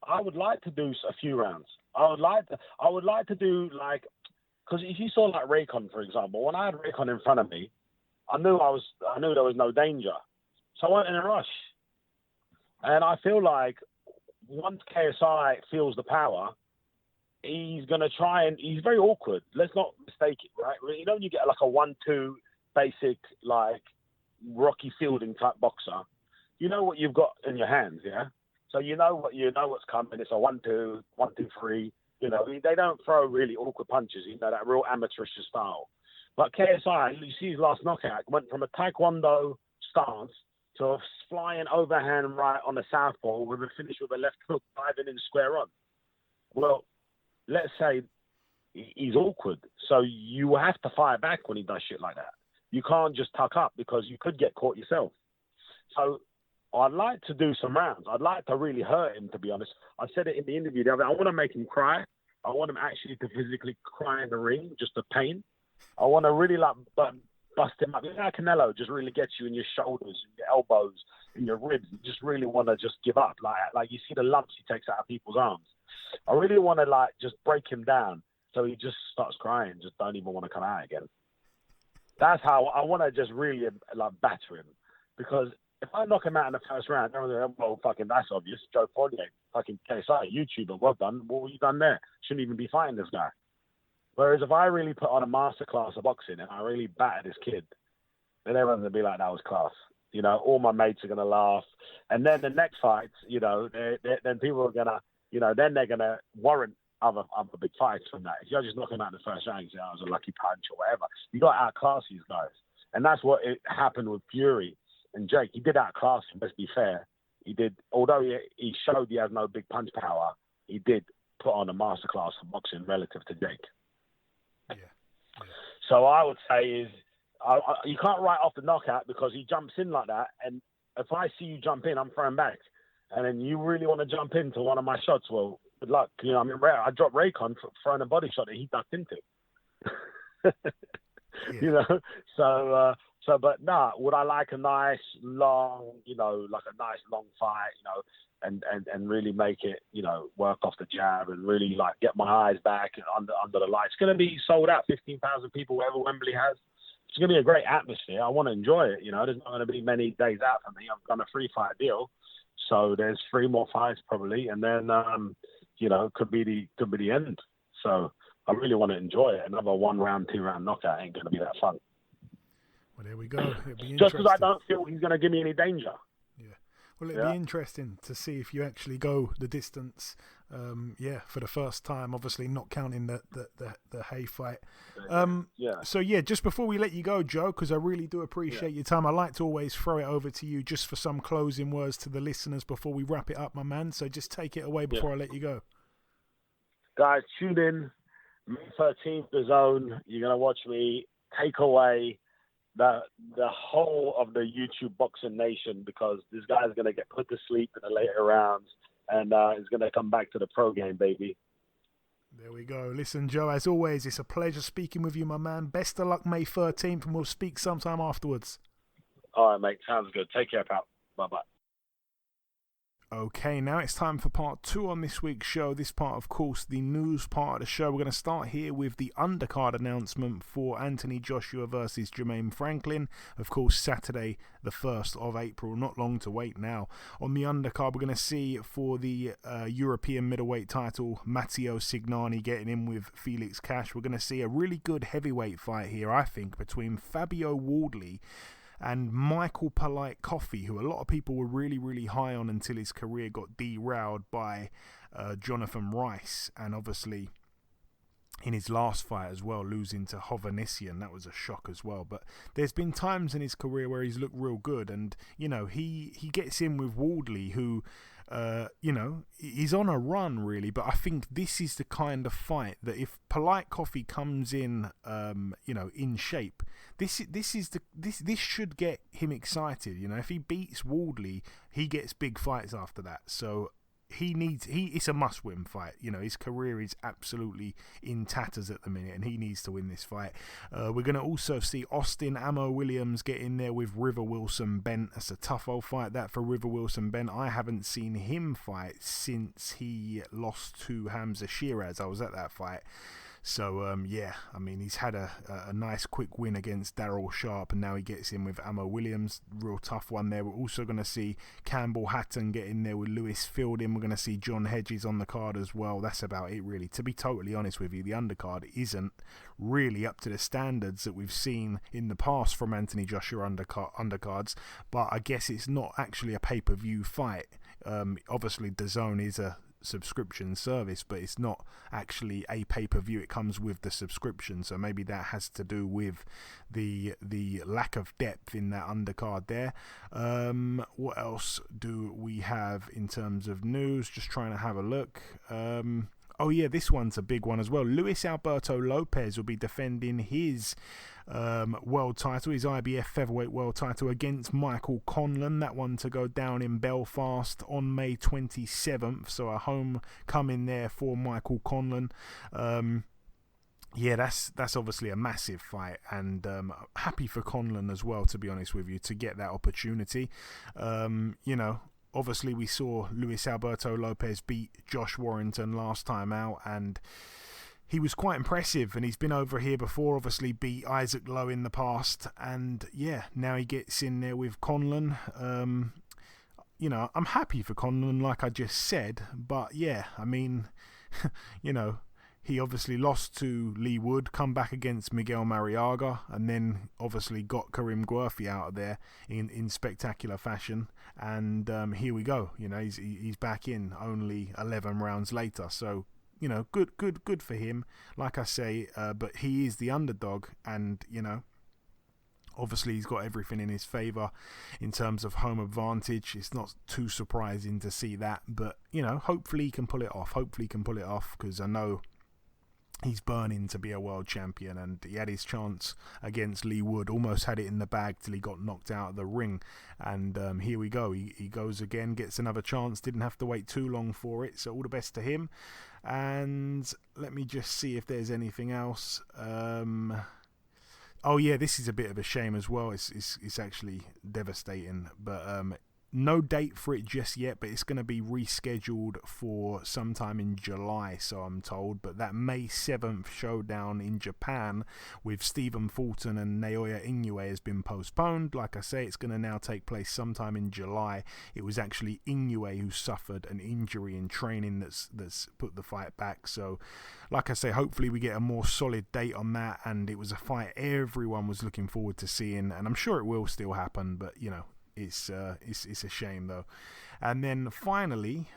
I would like to do a few rounds. I would like to do because if you saw Raycon, for example, when I had Raycon in front of me, I knew there was no danger. So I wasn't in a rush. And I feel like once KSI feels the power, he's going to try and he's very awkward. Let's not mistake it, right? When you get a 1-2 basic, Rocky Fielding type boxer, you know what you've got in your hands, yeah? So you know what's coming. It's a 1-2, 1-2-3. They don't throw really awkward punches, that real amateurish style. But KSI, you see his last knockout, went from a taekwondo stance to a flying overhand right on the southpaw with a finish with a left hook diving in square on. Well, let's say he's awkward. So you have to fire back when he does shit like that. You can't just tuck up because you could get caught yourself. So I'd like to do some rounds. I'd like to really hurt him, to be honest. I said it in the interview the other day. I want to make him cry. I want him actually to physically cry in the ring, just the pain. I want to really bust him up. Canelo just really gets you in your shoulders, in your elbows, in your ribs. You just really want to just give up. Like you see the lumps he takes out of people's arms. I really want to just break him down so he just starts crying, just don't even want to come out again. That's how I want to just really batter him. Because if I knock him out in the first round, everyone's well, fucking that's obvious. Joe Fournier, fucking KSI, YouTuber, well done. What have you done there? Shouldn't even be fighting this guy. Whereas if I really put on a masterclass of boxing and I really batter this kid, then everyone's going to be like, that was class. All my mates are going to laugh. And then the next fights, then people are going to, then they're going to warrant other big fights from that. If you're just knocking out the first round, you say, oh, it was a lucky punch or whatever. You got to outclass these guys. And that's what it happened with Fury and Jake. He did outclass him, let's be fair. He did, although he showed he has no big punch power, he did put on a masterclass of boxing relative to Jake. Yeah. So I would say is, you can't write off the knockout because he jumps in like that. And if I see you jump in, I'm throwing back. And then you really want to jump into one of my shots, well, good luck. You know, I mean, I dropped Raycon for throwing a body shot that he ducked into. You know, so, but nah, would I like a nice long, you know, like a nice long fight, you know, and really make it, you know, work off the jab and really like get my eyes back and under the lights. It's going to be sold out, 15,000 people, whatever Wembley has. It's going to be a great atmosphere. I want to enjoy it. You know, there's not going to be many days out for me. I've done a 3-fight deal. So there's 3 more fights probably. And then, you know, could be the end. So I really want to enjoy it. Another 1-round, 2-round knockout ain't going to be that fun. Well, there we go. It'll be just because I don't feel he's going to give me any danger. Yeah. Well, it'll be interesting to see if you actually go the distance. For the first time, obviously not counting the Hay fight. So yeah, just before we let you go, Joe, because I really do appreciate your time, I like to always throw it over to you just for some closing words to the listeners before we wrap it up, my man. So just take it away before I let you go. Guys, tune in May 13th, The Zone. You're gonna watch me take away the whole of the YouTube boxing nation because this guy's gonna get put to sleep in the later rounds. And he's going to come back to the pro game, baby. There we go. Listen, Joe, as always, it's a pleasure speaking with you, my man. Best of luck May 13th, and we'll speak sometime afterwards. All right, mate. Sounds good. Take care, pal. Bye-bye. Okay, now it's time for part 2 on this week's show. This part, of course, the news part of the show. We're going to start here with the undercard announcement for Anthony Joshua versus Jermaine Franklin. Of course, Saturday, the 1st of April. Not long to wait now. On the undercard, we're going to see for the European middleweight title, Matteo Signani getting in with Felix Cash. We're going to see a really good heavyweight fight here, I think, between Fabio Wardley and Michael Polite Coffey, who a lot of people were really, really high on until his career got derailed by Jonathan Rice. And obviously, in his last fight as well, losing to Hovhannissian, that was a shock as well. But there's been times in his career where he's looked real good. And, you know, he gets in with Wardley, who, you know, he's on a run, really. But I think this is the kind of fight that if Polite Coffey comes in, you know, in shape, this should get him excited. You know, if he beats Wardley, he gets big fights after that. So it's a must-win fight. You know, his career is absolutely in tatters at the minute, and he needs to win this fight. We're going to also see Austin Ammo Williams get in there with River Wilson Bent. That's a tough old fight, that, for River Wilson Bent. I haven't seen him fight since he lost to Hamza Shiraz. I was at that fight. So, yeah, I mean, he's had a nice quick win against Daryl Sharp, and now he gets in with Ammo Williams. Real tough one there. We're also going to see Campbell Hatton get in there with Lewis Fielding. We're going to see John Hedges on the card as well. That's about it, really. To be totally honest with you, the undercard isn't really up to the standards that we've seen in the past from Anthony Joshua undercards, but I guess it's not actually a pay-per-view fight. Obviously, DAZN is a subscription service, but it's not actually a pay-per-view. It comes with the subscription, so maybe that has to do with the lack of depth in that undercard there. What else do we have in terms of news? Just trying to have a look. Oh yeah, this one's a big one as well. Luis Alberto Lopez will be defending his world title, his IBF featherweight world title, against Michael Conlan. That one to go down in Belfast on May 27th. So a homecoming there for Michael Conlan. Yeah, that's obviously a massive fight, and happy for Conlan as well, to be honest with you, to get that opportunity. You know, obviously we saw Luis Alberto Lopez beat Josh Warrington last time out, and he was quite impressive, and he's been over here before, obviously beat Isaac Lowe in the past, and yeah, now he gets in there with Conlan. You know, I'm happy for Conlan, like I just said, but yeah, I mean, you know, he obviously lost to Lee Wood, come back against Miguel Mariaga, and then obviously got Karim Guerfi out of there in spectacular fashion. And here we go. You know, he's back in only 11 rounds later. So good for him. Like I say, but he is the underdog, and obviously he's got everything in his favour in terms of home advantage. It's not too surprising to see that, but hopefully he can pull it off. Because I know he's burning to be a world champion, and he had his chance against Lee Wood, almost had it in the bag till he got knocked out of the ring, and here we go, he goes again, gets another chance, didn't have to wait too long for it, so all the best to him. And let me just see if there's anything else. Oh yeah, this is a bit of a shame as well. It's actually devastating, but no date for it just yet, but it's going to be rescheduled for sometime in July, so I'm told. But that May 7th showdown in Japan with Stephen Fulton and Naoya Inoue has been postponed. Like I say, it's going to now take place sometime in July. It was actually Inoue who suffered an injury in training that's put the fight back. So, like I say, hopefully we get a more solid date on that, and it was a fight everyone was looking forward to seeing, and I'm sure it will still happen, but it's a shame though. And then finally,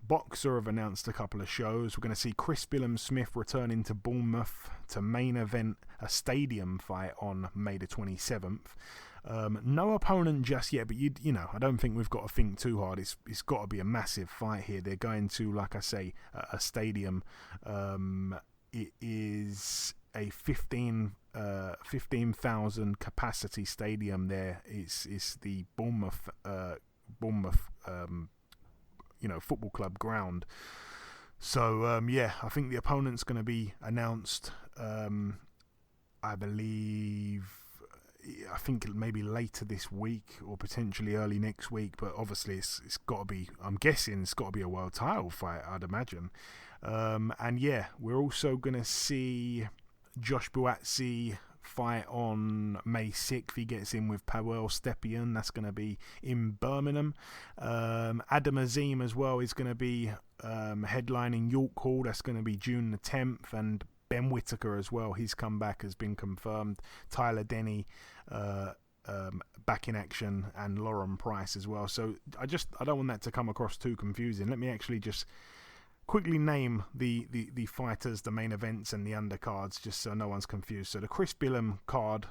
Boxer have announced a couple of shows. We're going to see Chris Billum-Smith returning to Bournemouth to main event a stadium fight on May the 27th. No opponent just yet, but I don't think we've got to think too hard. It's got to be a massive fight here. They're going to, like I say, a stadium. It is a 15,000 capacity stadium there. It's the Bournemouth football club ground. So I think the opponent's going to be announced. I think maybe later this week or potentially early next week, but obviously it's got to be, I'm guessing it's got to be a world title fight, I'd imagine. We're also going to see Josh Buatsi fight on May 6th. He gets in with Pawel Stepien. That's going to be in Birmingham. Adam Azim as well is going to be headlining York Hall. That's going to be June the 10th. And Ben Whittaker as well. His comeback has been confirmed. Tyler Denny back in action, and Lauren Price as well. So I don't want that to come across too confusing. Let me actually just quickly name the fighters, the main events and the undercards, just so no one's confused. So the Chris Billum card,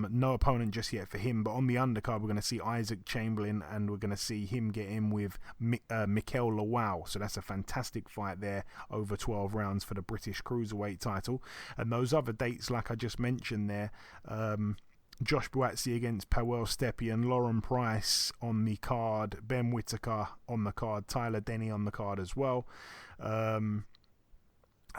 no opponent just yet for him, but on the undercard we're going to see Isaac Chamberlain, and we're going to see him get in with Mikel Lawal. So that's a fantastic fight there, over 12 rounds for the British Cruiserweight title. And those other dates, like I just mentioned there, Josh Buatsi against Pawel Stepien, Lauren Price on the card, Ben Whittaker on the card, Tyler Denny on the card as well. And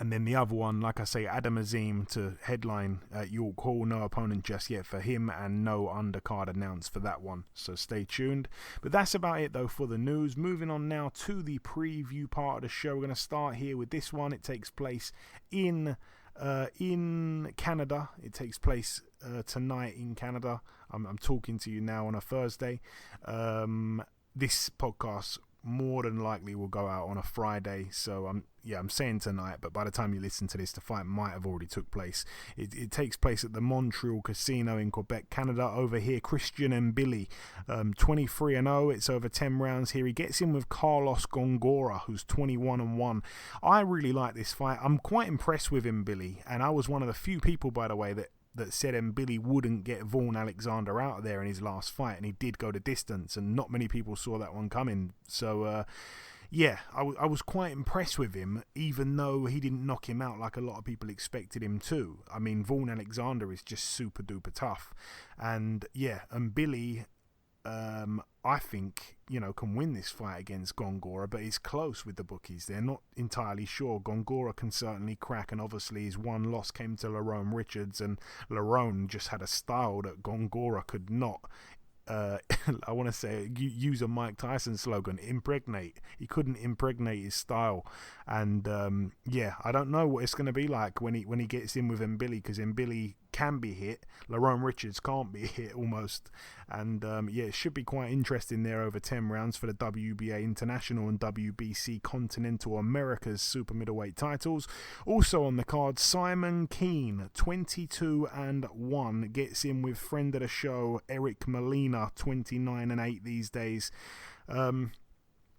then the other one, like I say, Adam Azim to headline at York Hall. No opponent just yet for him, and no undercard announced for that one. So stay tuned. But that's about it, though, for the news. Moving on now to the preview part of the show. We're going to start here with this one. It takes place in Canada. It takes place tonight in Canada. I'm talking to you now on a Thursday. This podcast more than likely will go out on a Friday, so I'm saying tonight, but by the time you listen to this, the fight might have already took place. It takes place at the Montreal Casino in Quebec, Canada. Over here, Christian Mbili, 23-0. It's over 10 rounds here. He gets in with Carlos Gongora, who's 21-1. I really like this fight. I'm quite impressed with Mbili, and I was one of the few people, by the way, that said Mbili wouldn't get Vaughan Alexander out of there in his last fight, and he did go the distance, and not many people saw that one coming. So I was quite impressed with him, even though he didn't knock him out like a lot of people expected him to. I mean, Vaughan Alexander is just super duper tough, and Mbili, I think, can win this fight against Gongora, but it's close with the bookies. They're not entirely sure. Gongora can certainly crack, and obviously his one loss came to Lerone Richards, and Lerone just had a style that Gongora could not. I want to say, use a Mike Tyson slogan, impregnate. He couldn't impregnate his style, and I don't know what it's going to be like when he gets in with Mbili, because Mbili can be hit, Lerone Richards can't be hit almost, and it should be quite interesting there over 10 rounds for the WBA International and WBC Continental Americas super middleweight titles. Also on the card, Simon Keane, 22-1, gets in with friend of the show Eric Molina, 29-8 these days.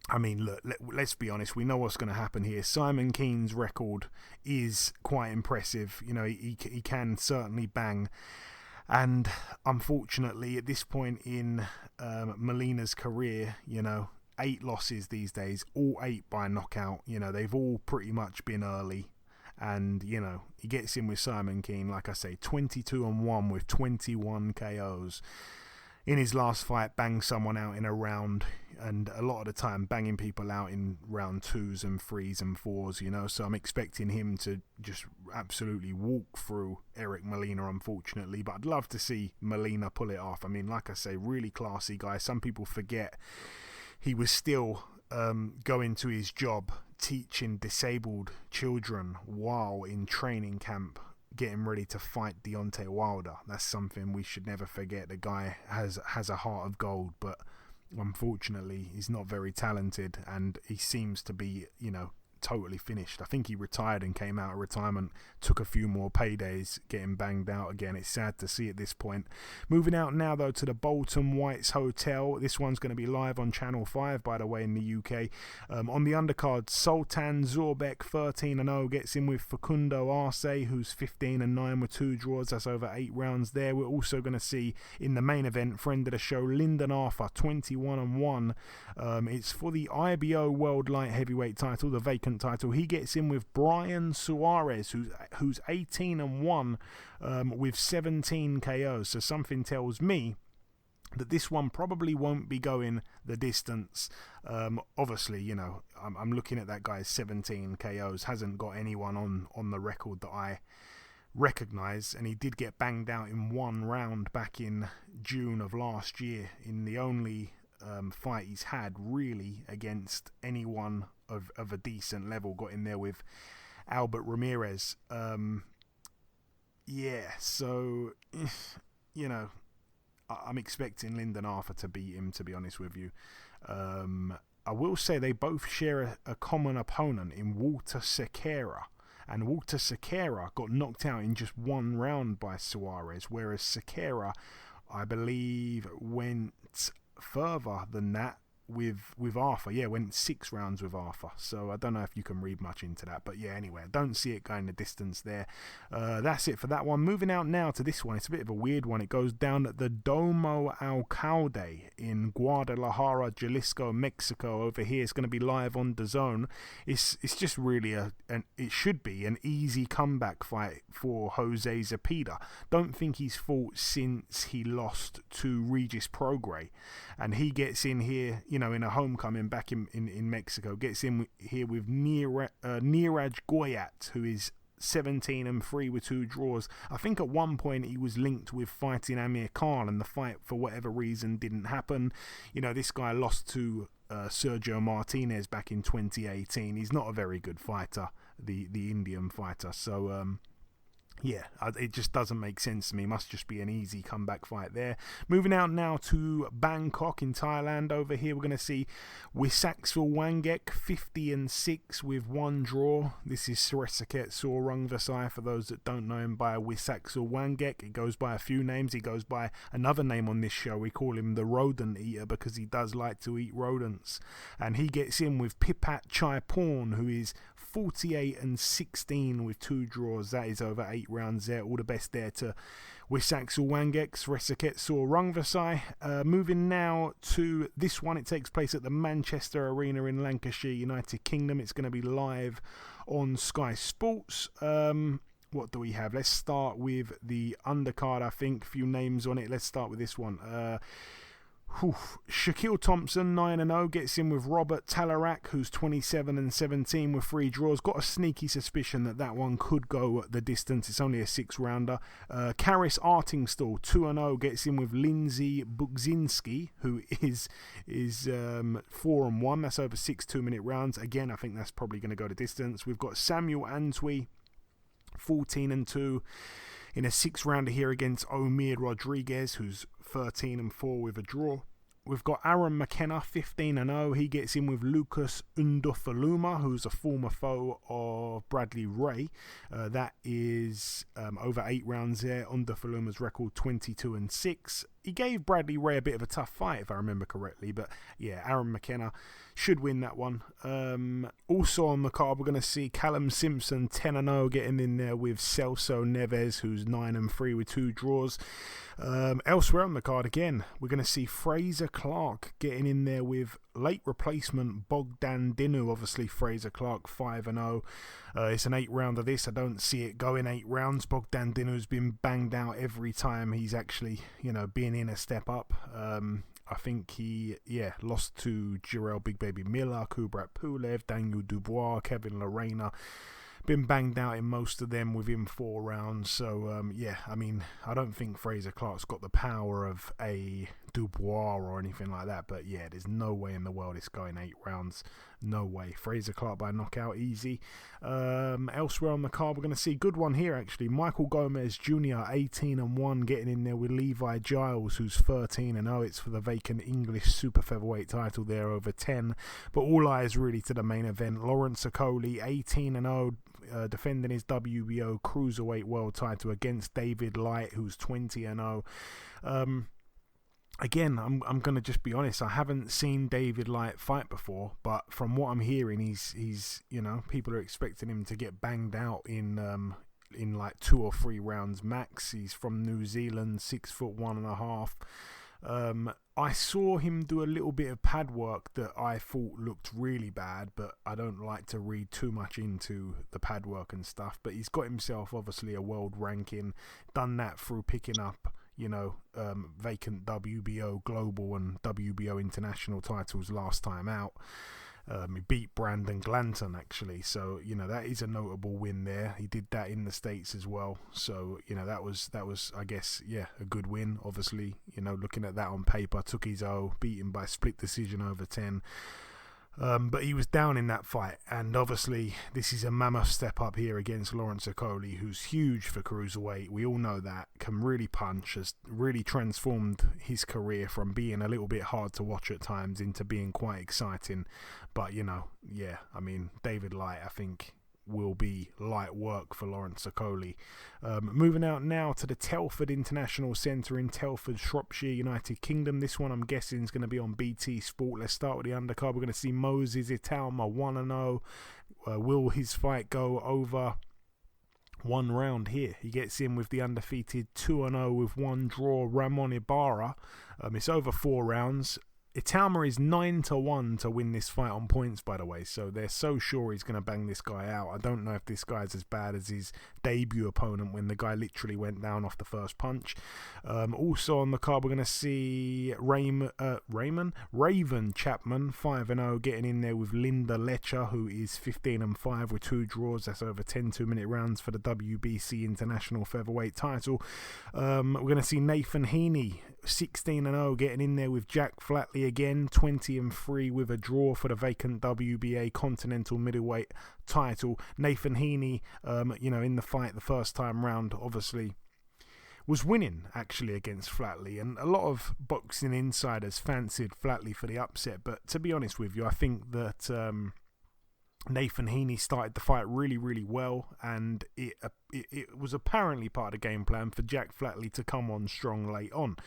I mean, look, let's be honest. We know what's going to happen here. Simon Keane's record is quite impressive. You know, he can certainly bang. And unfortunately, at this point in Molina's career, you know, 8 losses these days, all 8 by knockout. You know, they've all pretty much been early. And, you know, he gets in with Simon Keane, like I say, 22-1 with 21 KOs. In his last fight, banged someone out in a round, and a lot of the time banging people out in round 2s and 3s and 4s, you know. So I'm expecting him to just absolutely walk through Eric Molina, unfortunately. But I'd love to see Molina pull it off. I mean, like I say, really classy guy. Some people forget he was still going to his job teaching disabled children while in training camp, getting ready to fight Deontay Wilder. That's something we should never forget. The guy has a heart of gold, but unfortunately he's not very talented, and he seems to be, you know, totally finished. I think he retired and came out of retirement, took a few more paydays, getting banged out again. It's sad to see at this point. Moving out now though to the Bolton Whites Hotel. This one's going to be live on Channel 5, by the way, in the UK. On the undercard, Sultan Zorbek 13-0 gets in with Facundo Arce, who's 15-9 with 2 draws. That's over 8 rounds there. We're also going to see in the main event, friend of the show, Lyndon Arthur, 21-1. It's for the IBO World Light Heavyweight title, the vacant title. He gets in with Brian Suarez, who's 18-1 with 17 KOs. So something tells me that this one probably won't be going the distance. Obviously, you know, I'm looking at that guy's 17 KOs. Hasn't got anyone on the record that I recognise, and he did get banged out in 1 round back in June of last year in the only fight he's had really against anyone of a decent level. Got in there with Albert Ramirez. So you know, I'm expecting Lyndon Arthur to beat him, to be honest with you. I will say they both share a common opponent in Walter Sequeira, and Walter Sequeira got knocked out in just 1 round by Suarez, whereas Sequeira, I believe, went further than that with Arthur. Yeah, went 6 rounds with Arthur. So I don't know if you can read much into that, but yeah, anyway, I don't see it going the distance there. That's it for that one. Moving out now to this one. It's a bit of a weird one. It goes down at the Domo Alcalde in Guadalajara, Jalisco, Mexico. Over here, it's going to be live on DAZN. It's just really it should be an easy comeback fight for Jose Zepeda. Don't think he's fought since he lost to Regis Prograis, and he gets in here, you know, in a homecoming back in Mexico, gets in here with Niraj Goyat, who is 17-3 with 2 draws. I think at one point he was linked with fighting Amir Khan, and the fight, for whatever reason, didn't happen. You know, this guy lost to Sergio Martinez back in 2018. He's not a very good fighter, the Indian fighter. So, yeah, it just doesn't make sense to me. Must just be an easy comeback fight there. Moving out now to Bangkok in Thailand. Over here, we're going to see Wisaksville Wangek, 50-6 with 1 draw. This is Sresaket Sorungvasai, for those that don't know him by Wisaksville Wangek. He goes by a few names. He goes by another name on this show. We call him the Rodent Eater because he does like to eat rodents. And he gets in with Pipat Chaiporn, who is 48-16 with 2 draws. That is over 8 rounds there. All the best there to Wisaksville Wangek, Sresaket Sorungvasai. Moving now to this one. It takes place at the Manchester Arena in Lancashire, United Kingdom. It's going to be live on Sky Sports. What do we have? Let's start with the undercard, I think. A few names on it. Let's start with this one. Shaquille Thompson, 9-0, gets in with Robert Talarak, who's 27-17 with 3 draws. Got a sneaky suspicion that one could go the distance. It's only a 6-rounder. Karis Artingstall, 2-0, gets in with Lindsay Bukzinski, who is 4-1. That's over 6 2-minute rounds. Again, I think that's probably going to go the distance. We've got Samuel Antwi, 14-2. In a 6-rounder here against Omir Rodriguez, who's 13-4 with a draw. We've got Aaron McKenna, 15-0. He gets in with Lucas Undofaluma, who's a former foe of Bradley Ray. That is over 8 rounds there. Undofaluma's record 22-6. he gave Bradley Ray a bit of a tough fight, if I remember correctly. But yeah, Aaron McKenna should win that one. Also on the card, we're going to see Callum Simpson 10-0 getting in there with Celso Neves, who's 9-3 with 2 draws. Elsewhere on the card again, we're going to see Fraser Clark getting in there with late replacement Bogdan Dinu. Obviously, Fraser Clark 5-0. It's an 8-rounder this. I don't see it going 8 rounds. Bogdan Dinu's been banged out every time he's actually, been in a step up. I think he, lost to Jarrell Big Baby Miller, Kubrat Pulev, Daniel Dubois, Kevin Lorena. Been banged out in most of them within 4 rounds. So, I don't think Fraser Clark's got the power of a Dubois or anything like that. But, there's no way in the world it's going 8 rounds. No way. Fraser Clark by knockout, easy. Elsewhere on the card, we're going to see a good one here, actually. Michael Gomez Jr., 18-1, getting in there with Levi Giles, who's 13-0. It's for the vacant English super featherweight title there over 10. But all eyes really to the main event. Lawrence Okoli, 18-0. Defending his WBO cruiserweight world title against David Light, who's 20-0. Again, I'm going to just be honest. I haven't seen David Light fight before, but from what I'm hearing, he's people are expecting him to get banged out in like 2 or 3 rounds max. He's from New Zealand, 6'1.5". I saw him do a little bit of pad work that I thought looked really bad, but I don't like to read too much into the pad work and stuff. But he's got himself obviously a world ranking, done that through picking up vacant WBO global and WBO international titles last time out. He beat Brandon Glanton, actually, so that is a notable win there. He did that in the States as well, so that was I guess a good win. Obviously, looking at that on paper, took his O, beat him by split decision over 10. But he was down in that fight, and obviously this is a mammoth step up here against Lawrence Okoli, who's huge for cruiserweight. We all know that, can really punch, has really transformed his career from being a little bit hard to watch at times into being quite exciting. But David Light, I think, will be light work for Lawrence Okoli. Moving out now to the Telford International Centre in Telford, Shropshire, United Kingdom. This one I'm guessing is going to be on BT Sport. Let's start with the undercard. We're going to see Moses Italma 1-0. Will his fight go over 1 round here? He gets in with the undefeated 2-0 with 1 draw, Ramon Ibarra. It's over 4 rounds. Italma is 9-1 to win this fight on points, by the way, so they're so sure he's going to bang this guy out. I don't know if this guy's as bad as his debut opponent when the guy literally went down off the first punch. Also on the card, we're going to see Raven Chapman, 5-0, getting in there with Linda Lecher, who is 15-5 with 2 draws. That's over 10 2-minute rounds for the WBC International Featherweight title. We're going to see Nathan Heaney, 16-0, getting in there with Jack Flatley again, 20-3 with a draw for the vacant WBA Continental Middleweight title. Nathan Heaney, in the fight the first time round, obviously was winning actually against Flatley, and a lot of boxing insiders fancied Flatley for the upset. But to be honest with you, I think that Nathan Heaney started the fight really, really well, and it was apparently part of the game plan for Jack Flatley to come on strong late on.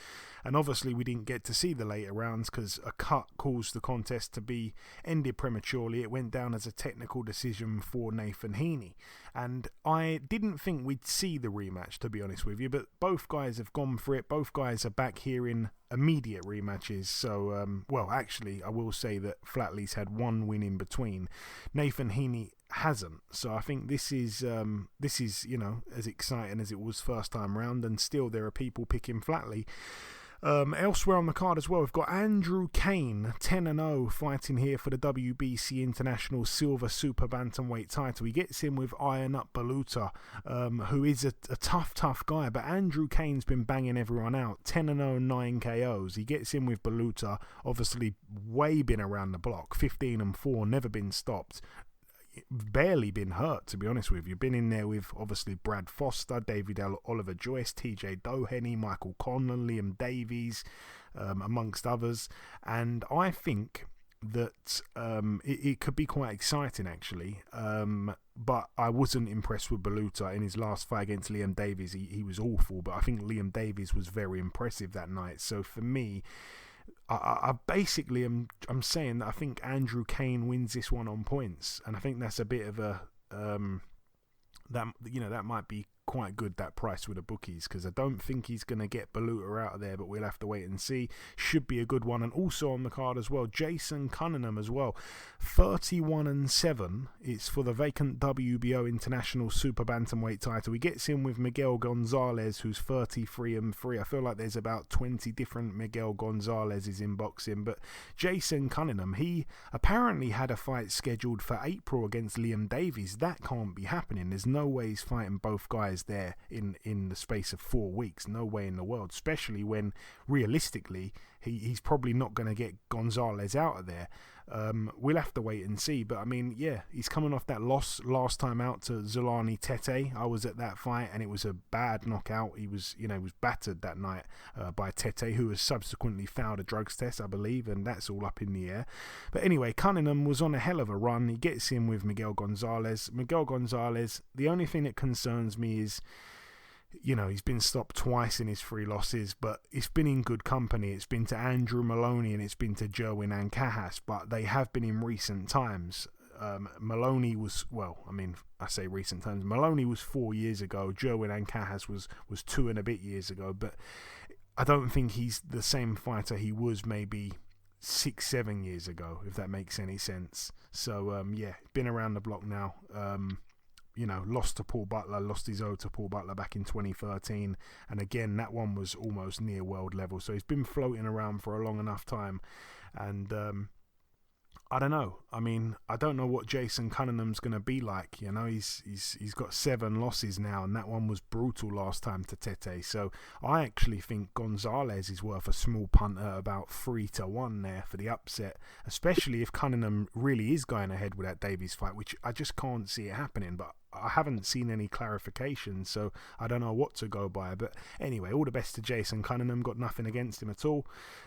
And obviously we didn't get to see the later rounds because a cut caused the contest to be ended prematurely. It went down as a technical decision for Nathan Heaney. And I didn't think we'd see the rematch, to be honest with you, but both guys have gone for it. Both guys are back here in immediate rematches. So, actually, I will say that Flatley's had 1 win in between. Nathan Heaney hasn't. So I think this is as exciting as it was first time round, and still there are people picking Flatley. Elsewhere on the card as well, we've got Andrew Kane, 10-0, fighting here for the WBC International Silver Super Bantamweight title. He gets in with Iron Up Baluta, who is a tough guy, but Andrew Kane's been banging everyone out. 10-0, 9 KOs. He gets in with Baluta, obviously way been around the block, 15-4, never been stopped. Barely been hurt, to be honest with you. Been in there with obviously Brad Foster, David Oliver Joyce, TJ Doheny, Michael Conlon, Liam Davies, amongst others. And I think that it could be quite exciting, actually. But I wasn't impressed with Baluta in his last fight against Liam Davies. He was awful, but I think Liam Davies was very impressive that night. So for me, I basically I'm saying that I think Andrew Kane wins this one on points, and I think that's a bit of a that might be quite good, that price with the bookies, because I don't think he's going to get Baluta out of there, but we'll have to wait and see. Should be a good one. And also on the card as well, Jason Cunningham as well, 31-7. It's for the vacant WBO International Super Bantamweight title. He gets in with Miguel Gonzalez, who's 33-3. I feel like there's about 20 different Miguel Gonzalez's in boxing, but Jason Cunningham, he apparently had a fight scheduled for April against Liam Davies. That can't be happening. There's no way he's fighting both guys there in the space of 4 weeks. No way in the world, especially when realistically he's probably not going to get Gonzalez out of there. We'll have to wait and see, but I mean, yeah, he's coming off that loss last time out to Zolani Tete. I was at that fight and it was a bad knockout. He was battered that night by Tete, who has subsequently failed a drugs test, I believe, and that's all up in the air. But anyway, Cunningham was on a hell of a run. He gets in with Miguel Gonzalez. The only thing that concerns me is, he's been stopped twice in his 3 losses, but it's been in good company. It's been to Andrew Maloney and it's been to Jerwin Ancajas, but they have been in recent times. Maloney was, I say recent times. Maloney was 4 years ago. Jerwin Ancajas was 2 and a bit years ago, but I don't think he's the same fighter he was maybe 6-7 years ago, if that makes any sense. So, been around the block now. Lost to Paul Butler, lost his O to Paul Butler back in 2013, and again that one was almost near world level. So he's been floating around for a long enough time, and I don't know. I mean, I don't know what Jason Cunningham's going to be like. He's got 7 losses now, and that one was brutal last time to Tete. So I actually think Gonzalez is worth a small punt at about 3-1 there for the upset, especially if Cunningham really is going ahead with that Davies fight, which I just can't see it happening. But I haven't seen any clarification, so I don't know what to go by. But anyway, all the best to Jason Cunningham. Got nothing against him at all.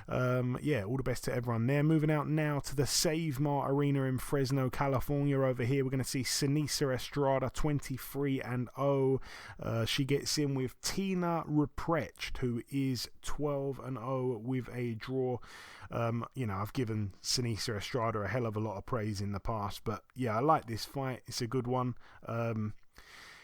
All the best to everyone there. Moving out now to the Save Mart Arena in Fresno, California. Over here, we're going to see Sinisa Estrada, 23-0. She gets in with Tina Ruprecht, who is 12-0 with a draw. I've given Sinisa Estrada a hell of a lot of praise in the past, but yeah, I like this fight. It's a good one.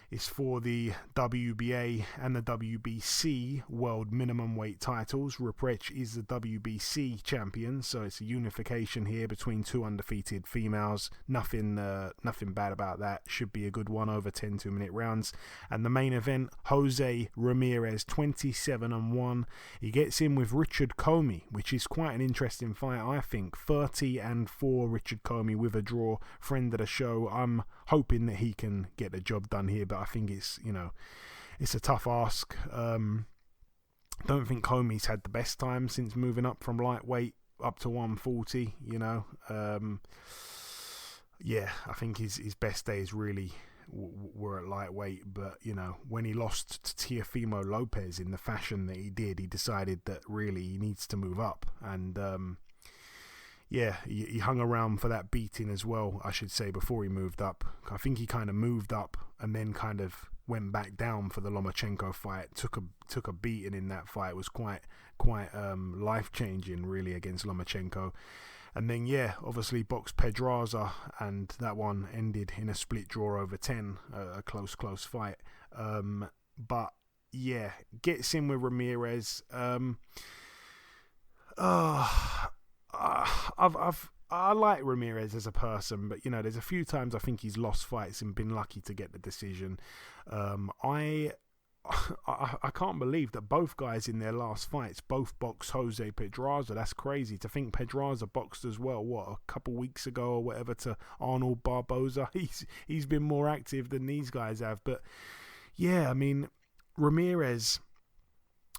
It's for the WBA and the WBC world minimum weight titles. Ruprecht is the WBC champion, so it's a unification here between 2 undefeated females. Nothing bad about that. Should be a good one over 10 2-minute rounds. And the main event, Jose Ramirez, 27-1. He gets in with Richard Comey, which is quite an interesting fight, I think. 30-4 Richard Comey with a draw. Friend of the show. I'm hoping that he can get the job done here, but I think it's a tough ask. Don't think Comey's had the best time since moving up from lightweight up to 140. I think his best days really were at lightweight, but when he lost to Teofimo Lopez in the fashion that he did, he decided that really he needs to move up, and he hung around for that beating as well, I should say, before he moved up. I think he kind of moved up and then kind of went back down for the Lomachenko fight. Took a beating in that fight. It was quite life-changing, really, against Lomachenko. And then, obviously boxed Pedraza, and that one ended in a split draw over 10, a close fight. Gets in with Ramirez. I like Ramirez as a person, but there's a few times I think he's lost fights and been lucky to get the decision. I can't believe that both guys in their last fights both boxed Jose Pedraza. That's crazy to think. Pedraza boxed as well, a couple weeks ago or whatever, to Arnold Barboza. He's been more active than these guys have. But Ramirez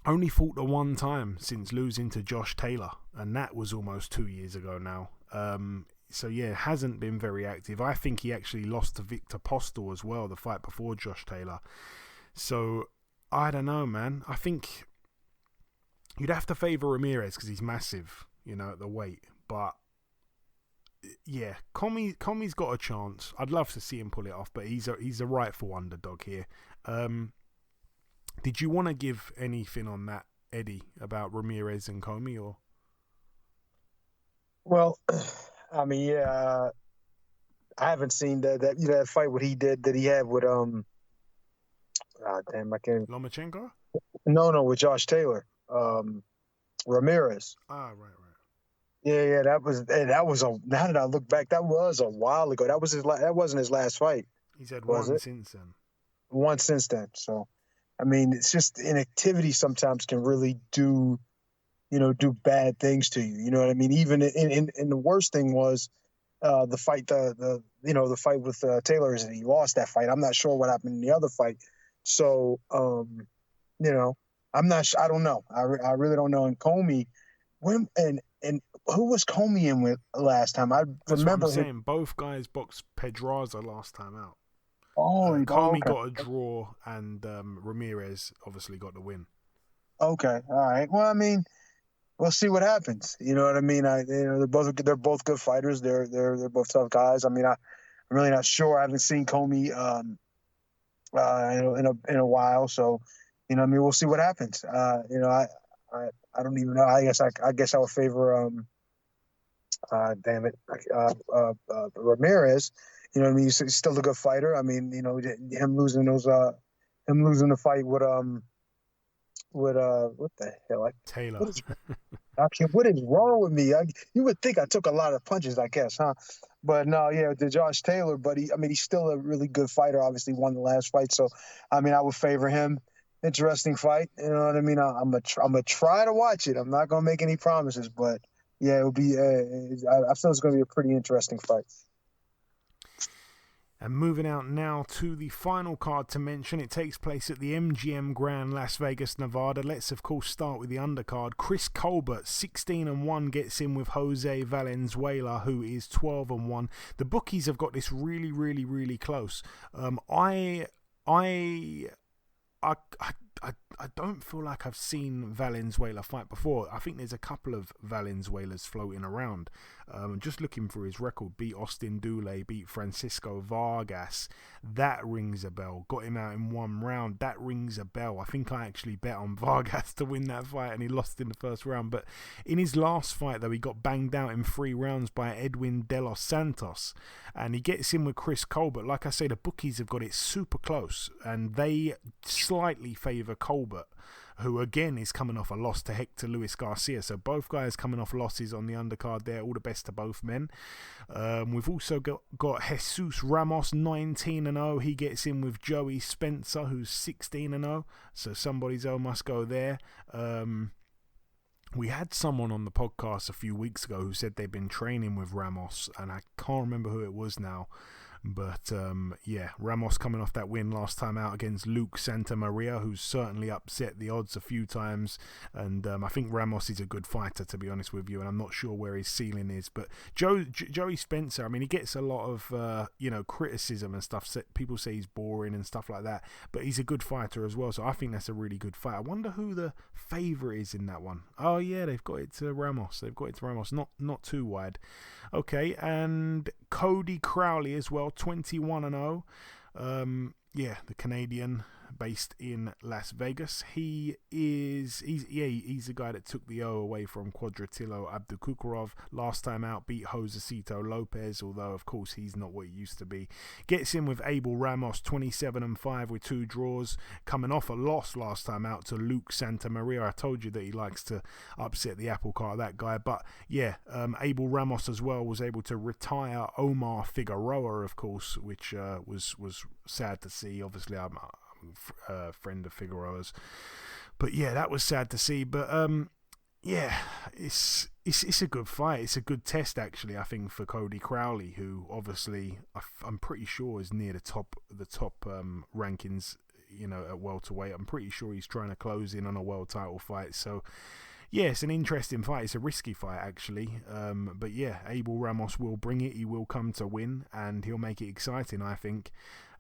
only fought the one time since losing to Josh Taylor, and that was almost 2 years ago now. Hasn't been very active. I think he actually lost to Victor Postel as well, the fight before Josh Taylor. So, I don't know, man. I think you'd have to favour Ramirez because he's massive, at the weight. But yeah, Commey's got a chance. I'd love to see him pull it off, but he's a rightful underdog here. Did you want to give anything on that, Eddie, about Ramirez and Comey, or? Well, I mean, yeah, I haven't seen that fight what he did that he had with I can't. Lomachenko? No, with Josh Taylor, Ramirez. Right. Yeah, that was now that I look back, that was a while ago. That wasn't his last fight. He's had one since then. One since then. So, I mean, it's just inactivity sometimes can really do bad things to you. You know what I mean? Even in the worst thing was the fight, the fight with Taylor is that he lost that fight. I'm not sure what happened in the other fight. So, I'm not. I don't know. I really don't know. And Comey, and who was Comey in with last time? I remember what I'm saying. Both guys boxed Pedraza last time out. Comey got a draw, and Ramirez obviously got the win. Okay, all right. Well, I mean, we'll see what happens. You know what I mean? They're both good fighters. They're both tough guys. I mean, I'm really not sure. I haven't seen Comey in a while, so I mean, we'll see what happens. I don't even know. I guess I would favor Ramirez. You know what I mean? He's still a good fighter. I mean, him losing the fight with what the hell? Taylor. What is wrong with me? You would think I took a lot of punches, I guess, huh? But no, yeah, the Josh Taylor, but he's still a really good fighter. Obviously, won the last fight, so I mean, I would favor him. Interesting fight, you know what I mean? I'm gonna try to watch it. I'm not gonna make any promises, but yeah, it'll be. I feel it's gonna be a pretty interesting fight. And moving out now to the final card to mention, it takes place at the MGM Grand, Las Vegas, Nevada. Let's of course start with the undercard. Chris Colbert, 16-1, gets in with Jose Valenzuela, who is 12-1. The bookies have got this really, really, really close. I don't feel like I've seen Valenzuela fight before. I think there's a couple of Valenzuelas floating around. Just looking through his record, beat Austin Dulé, beat Francisco Vargas. That rings a bell. Got him out in one round. That rings a bell. I think I actually bet on Vargas to win that fight, and he lost in the first round. But in his last fight, though, he got banged out in 3 rounds by Edwin De Los Santos. And he gets in with Chris Colbert. Like I say, the bookies have got it super close, and they slightly favour Colbert, who again is coming off a loss to Hector Luis Garcia. So both guys coming off losses on the undercard there. All the best to both men. We've also got Jesus Ramos, 19-0. He gets in with Joey Spencer, who's 16-0. So somebody's O must go there. We had someone on the podcast a few weeks ago who said they've been training with Ramos, and I can't remember who it was now. But yeah, Ramos coming off that win last time out against Luke Santamaria, who's certainly upset the odds a few times. And I think Ramos is a good fighter, to be honest with you, and I'm not sure where his ceiling is. But Joey Spencer, I mean, he gets a lot of criticism and stuff. People say he's boring and stuff like that, but he's a good fighter as well. So I think that's a really good fight. I wonder who the favourite is in that one. Oh yeah, they've got it to Ramos. Not too wide. Okay, and Cody Crowley as well, 21-0. Yeah, the Canadian based in Las Vegas. He's the guy that took the O away from Quadratillo Abdukukurov last time out, beat Josecito Lopez, although of course he's not what he used to be. Gets in with Abel Ramos, 27-5 with 2 draws, coming off a loss last time out to Luke Santamaria. I told you that he likes to upset the apple cart, that guy. But yeah, Abel Ramos as well was able to retire Omar Figueroa, of course, which was sad to see. Obviously, I'm a friend of Figueroa's, but yeah, that was sad to see. But yeah, it's a good fight. It's a good test, actually, I think, for Cody Crowley, who obviously I'm pretty sure is near the top rankings, at welterweight. I'm pretty sure he's trying to close in on a world title fight. So yeah, it's an interesting fight. It's a risky fight, actually. But yeah, Abel Ramos will bring it. He will come to win, and he'll make it exciting, I think.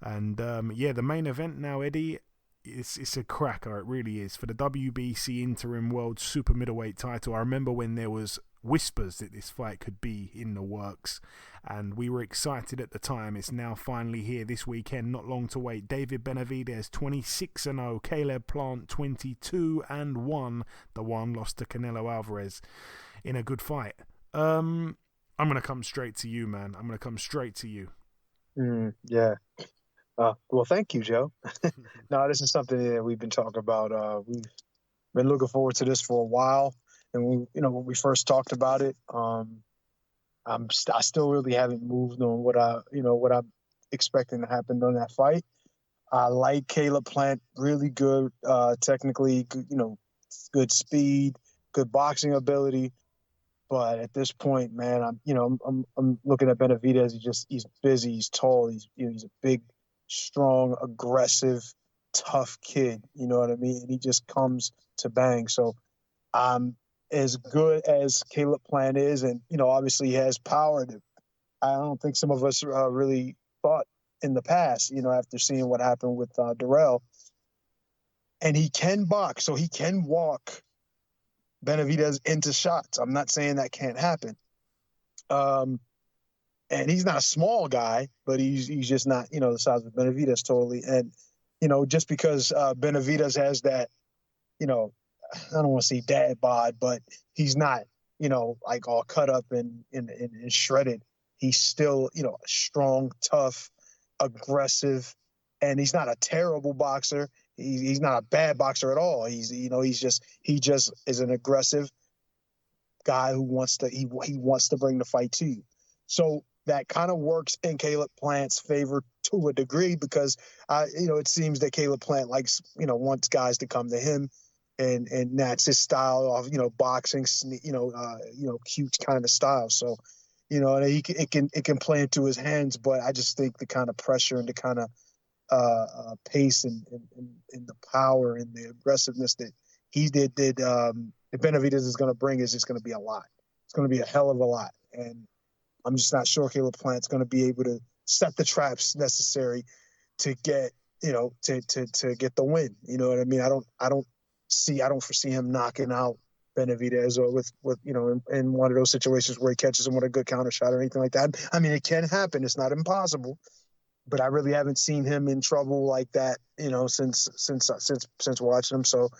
And yeah, the main event now, Eddie, it's a cracker. It really is, for the WBC Interim World Super Middleweight title. I remember when there was whispers that this fight could be in the works, and we were excited at the time. It's now finally here this weekend, not long to wait. David Benavidez 26-0, Caleb Plant 22-1. The one lost to Canelo Alvarez in a good fight. I'm going to come straight to you, man. I'm going to come straight to you. Yeah. Well, thank you, Joe. No, this is something that we've been talking about. We've been looking forward to this for a while, and when we first talked about it, I still really haven't moved on what I'm expecting to happen on that fight. I like Caleb Plant, really good, technically, good speed, good boxing ability. But at this point, man, I'm looking at Benavidez. He's busy. He's tall. He's a big, strong, aggressive, tough kid. You know what I mean? And he just comes to bang. So, as good as Caleb Plant is, and obviously he has power that I don't think some of us really thought in the past. After seeing what happened with Darrell, and he can box, so he can walk Benavidez into shots. I'm not saying that can't happen. And he's not a small guy, but he's just not, the size of Benavidez totally. And, just because Benavidez has that, I don't want to say dad bod, but he's not, like all cut up and shredded. He's still, strong, tough, aggressive, and he's not a terrible boxer. He's not a bad boxer at all. He just is an aggressive guy who wants to bring the fight to you. So that kind of works in Caleb Plant's favor to a degree, because it seems that Caleb Plant wants guys to come to him, and that's his style of boxing, cute kind of style. So and it can play into his hands, but I just think the kind of pressure and the kind of pace and the power and the aggressiveness that Benavidez is going to bring is just going to be a lot. It's going to be a hell of a lot, and I'm just not sure Caleb Plant's going to be able to set the traps necessary to get to get the win. You know what I mean? I don't foresee him knocking out Benavidez or with in one of those situations where he catches him with a good counter shot or anything like that. I mean, it can happen. It's not impossible. But I really haven't seen him in trouble like that, since watching him. So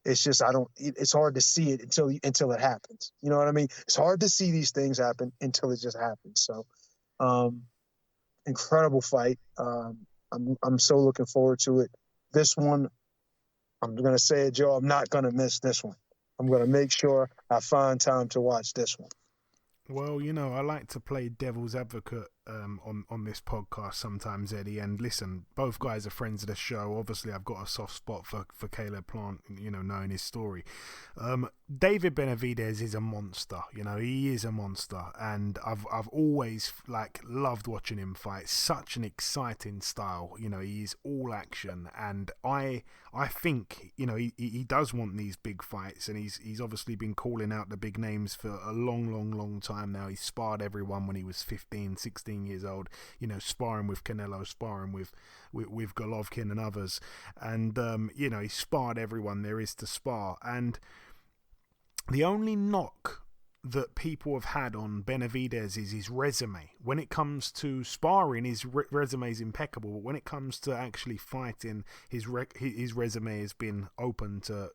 it's just it's hard to see it until it happens. You know what I mean? It's hard to see these things happen until it just happens. So, incredible fight. I'm so looking forward to it. This one, I'm gonna say it, Joe. I'm not gonna miss this one. I'm gonna make sure I find time to watch this one. Well, I like to play devil's advocate on this podcast sometimes, Eddie. And listen, both guys are friends of the show. Obviously, I've got a soft spot for Caleb Plant, knowing his story. David Benavidez is a monster. He is a monster, and I've always loved watching him fight. Such an exciting style. He's all action, and I think he does want these big fights, and he's obviously been calling out the big names for a long time now. He sparred everyone when he was 15, 16 years old, sparring with Canelo, sparring with Golovkin and others, and he sparred everyone there is to spar. And the only knock that people have had on Benavidez is his resume. When it comes to sparring, his resume is impeccable, but when it comes to actually fighting, his resume has been open to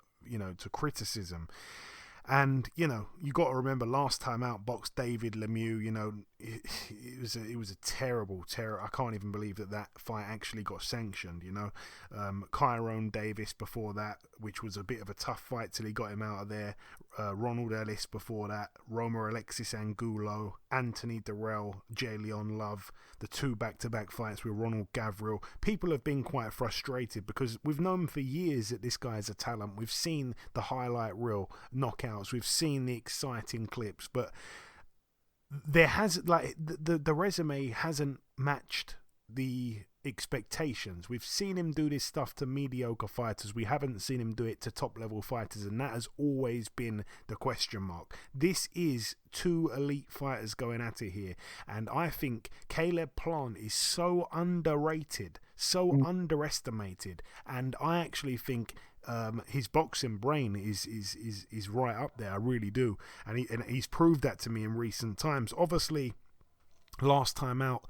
criticism. And you got to remember, last time out boxed David Lemieux. It was a terrible. I can't even believe that fight actually got sanctioned. Kyrone Davis before that, which was a bit of a tough fight till he got him out of there. Ronald Ellis before that. Roma Alexis Angulo, Anthony Darrell, J. Leon Love. The two back-to-back fights with Ronald Gavril. People have been quite frustrated because we've known for years that this guy is a talent. We've seen the highlight reel knockouts. We've seen the exciting clips, but there has the resume hasn't matched the expectations. We've seen him do this stuff to mediocre fighters. We haven't seen him do it to top level fighters, and that has always been the question mark. This is two elite fighters going at it here, and I think Caleb Plant is so underrated, so underestimated, and I actually think his boxing brain is right up there. I really do, and he's proved that to me in recent times. Obviously, last time out,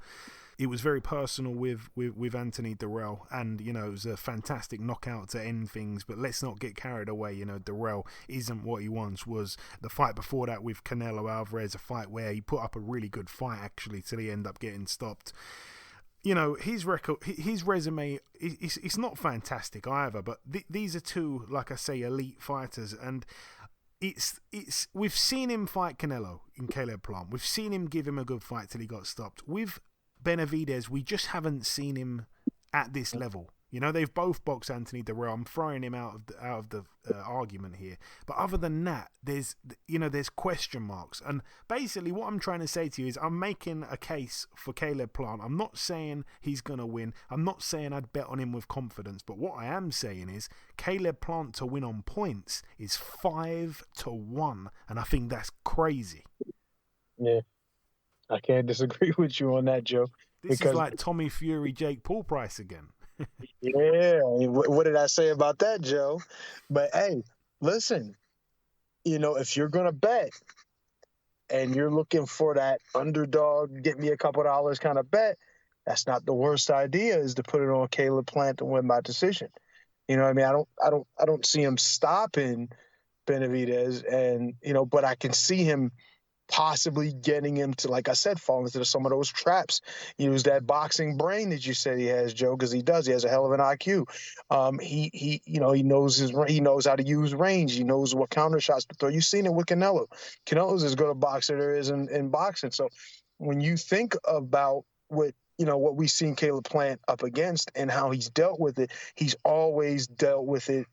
it was very personal with Anthony Dirrell, and it was a fantastic knockout to end things. But let's not get carried away. Dirrell isn't what he once was. The fight before that with Canelo Alvarez, a fight where he put up a really good fight actually till he ended up getting stopped. His record, his resume, it's not fantastic either. But these are two, like I say, elite fighters, and we've seen him fight Canelo in Caleb Plant. We've seen him give him a good fight till he got stopped. With Benavidez, we just haven't seen him at this level. They've both boxed Anthony Dirrell. I'm throwing him out of the argument here, but other than that, there's question marks. And basically, what I'm trying to say to you is, I'm making a case for Caleb Plant. I'm not saying he's gonna win. I'm not saying I'd bet on him with confidence. But what I am saying is, Caleb Plant to win on points is 5-1, and I think that's crazy. Yeah, I can't disagree with you on that, Joe. This is like Tommy Fury, Jake Paul price again. Yeah, what did I say about that, Joe? But hey, listen, if you're gonna bet and you're looking for that underdog, get me a couple dollars kind of bet, that's not the worst idea. Is to put it on Caleb Plant to win by decision. I mean, I don't see him stopping Benavidez, and but I can see him possibly getting him to, like I said, fall into some of those traps. Use that boxing brain that you said he has, Joe, because he does. He has a hell of an IQ. He knows how to use range. He knows what counter shots to throw. You've seen it with Canelo. Canelo's as good a boxer there is in boxing. So when you think about what we've seen Caleb Plant up against and how he's dealt with it, he's always dealt with it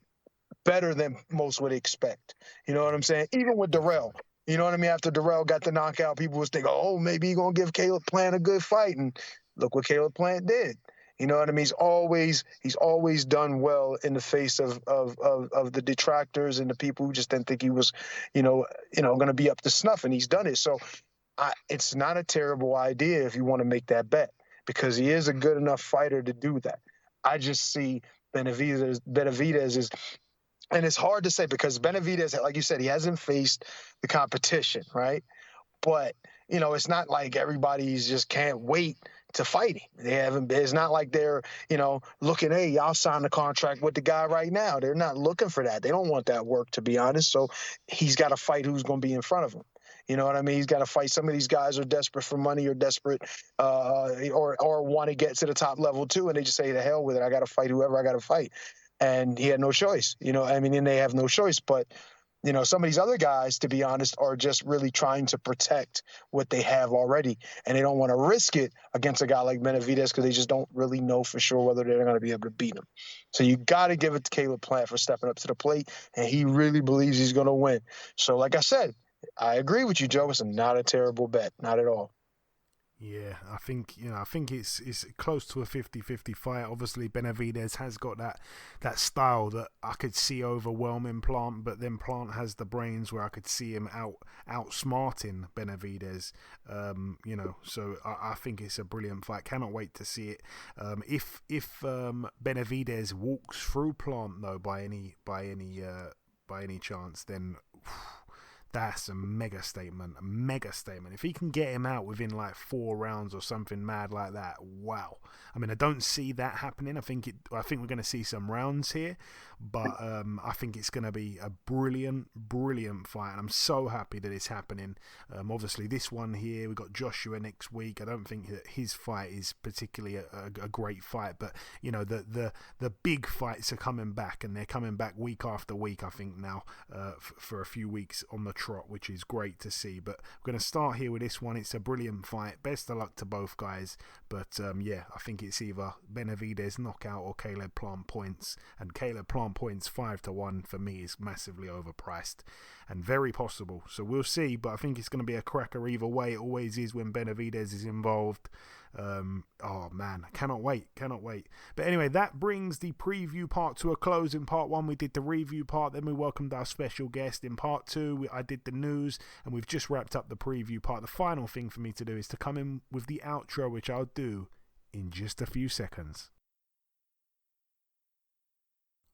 better than most would expect. You know what I'm saying? Even with Dirrell. You know what I mean? After Dirrell got the knockout, people was thinking, oh, maybe he's going to give Caleb Plant a good fight. And look what Caleb Plant did. You know what I mean? He's always done well in the face of the detractors and the people who just didn't think he was, going to be up to snuff. And he's done it. So it's not a terrible idea if you want to make that bet, because he is a good enough fighter to do that. I just see Benavidez is. And it's hard to say because Benavidez, like you said, he hasn't faced the competition, right? But, it's not like everybody's just can't wait to fight him. They haven't. It's not like they're, looking, hey, y'all sign the contract with the guy right now. They're not looking for that. They don't want that work, to be honest. So he's got to fight who's going to be in front of him. You know what I mean? He's got to fight. Some of these guys are desperate for money or desperate or want to get to the top level too. And they just say, to hell with it. I got to fight whoever I got to fight. And he had no choice, and they have no choice. But, some of these other guys, to be honest, are just really trying to protect what they have already. And they don't want to risk it against a guy like Benavidez because they just don't really know for sure whether they're going to be able to beat him. So you got to give it to Caleb Plant for stepping up to the plate. And he really believes he's going to win. So like I said, I agree with you, Joe. It's not a terrible bet. Not at all. Yeah, I think it's close to a 50-50 fight. Obviously, Benavidez has got that style that I could see overwhelming Plant, but then Plant has the brains where I could see him outsmarting Benavidez. So I think it's a brilliant fight. Cannot wait to see it. If Benavidez walks through Plant though by any chance, then. That's a mega statement. If he can get him out within like 4 rounds or something mad like that, wow. I mean, I don't see that happening. I think we're going to see some rounds here, but I think it's going to be a brilliant fight, and I'm so happy that it's happening. Obviously, this one here, we got Joshua next week. I don't think that his fight is particularly a great fight, but the big fights are coming back, and they're coming back week after week. I think now for a few weeks on the trot, which is great to see. But we're going to start here with this one. It's a brilliant fight. Best of luck to both guys. But I think it's either Benavidez knockout or Caleb Plant points. And Caleb Plant points 5-1 for me is massively overpriced and very possible. So we'll see. But I think it's going to be a cracker either way. It always is when Benavidez is involved. Oh man, I cannot wait. But anyway, that brings the preview part to a close. In part 1 we did the review part, then we welcomed our special guest. In part 2 I did the news, and we've just wrapped up the preview part. The final thing for me to do is to come in with the outro, which I'll do in just a few seconds.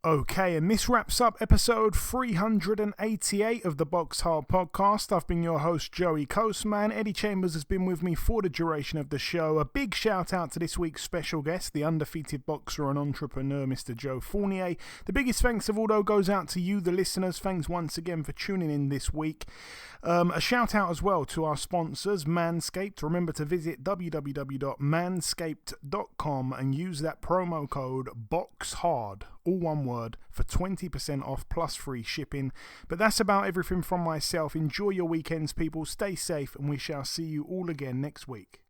Okay, and this wraps up episode 388 of the BoxHard Podcast. I've been your host, Joey Coastman. Eddie Chambers has been with me for the duration of the show. A big shout out to this week's special guest, the undefeated boxer and entrepreneur, Mr. Joe Fournier. The biggest thanks of all, though, goes out to you, the listeners. Thanks once again for tuning in this week. A shout out as well to our sponsors, Manscaped. Remember to visit www.manscaped.com and use that promo code BOXHARD, all one word, for 20% off plus free shipping. But that's about everything from myself. Enjoy your weekends, people. Stay safe, and we shall see you all again next week.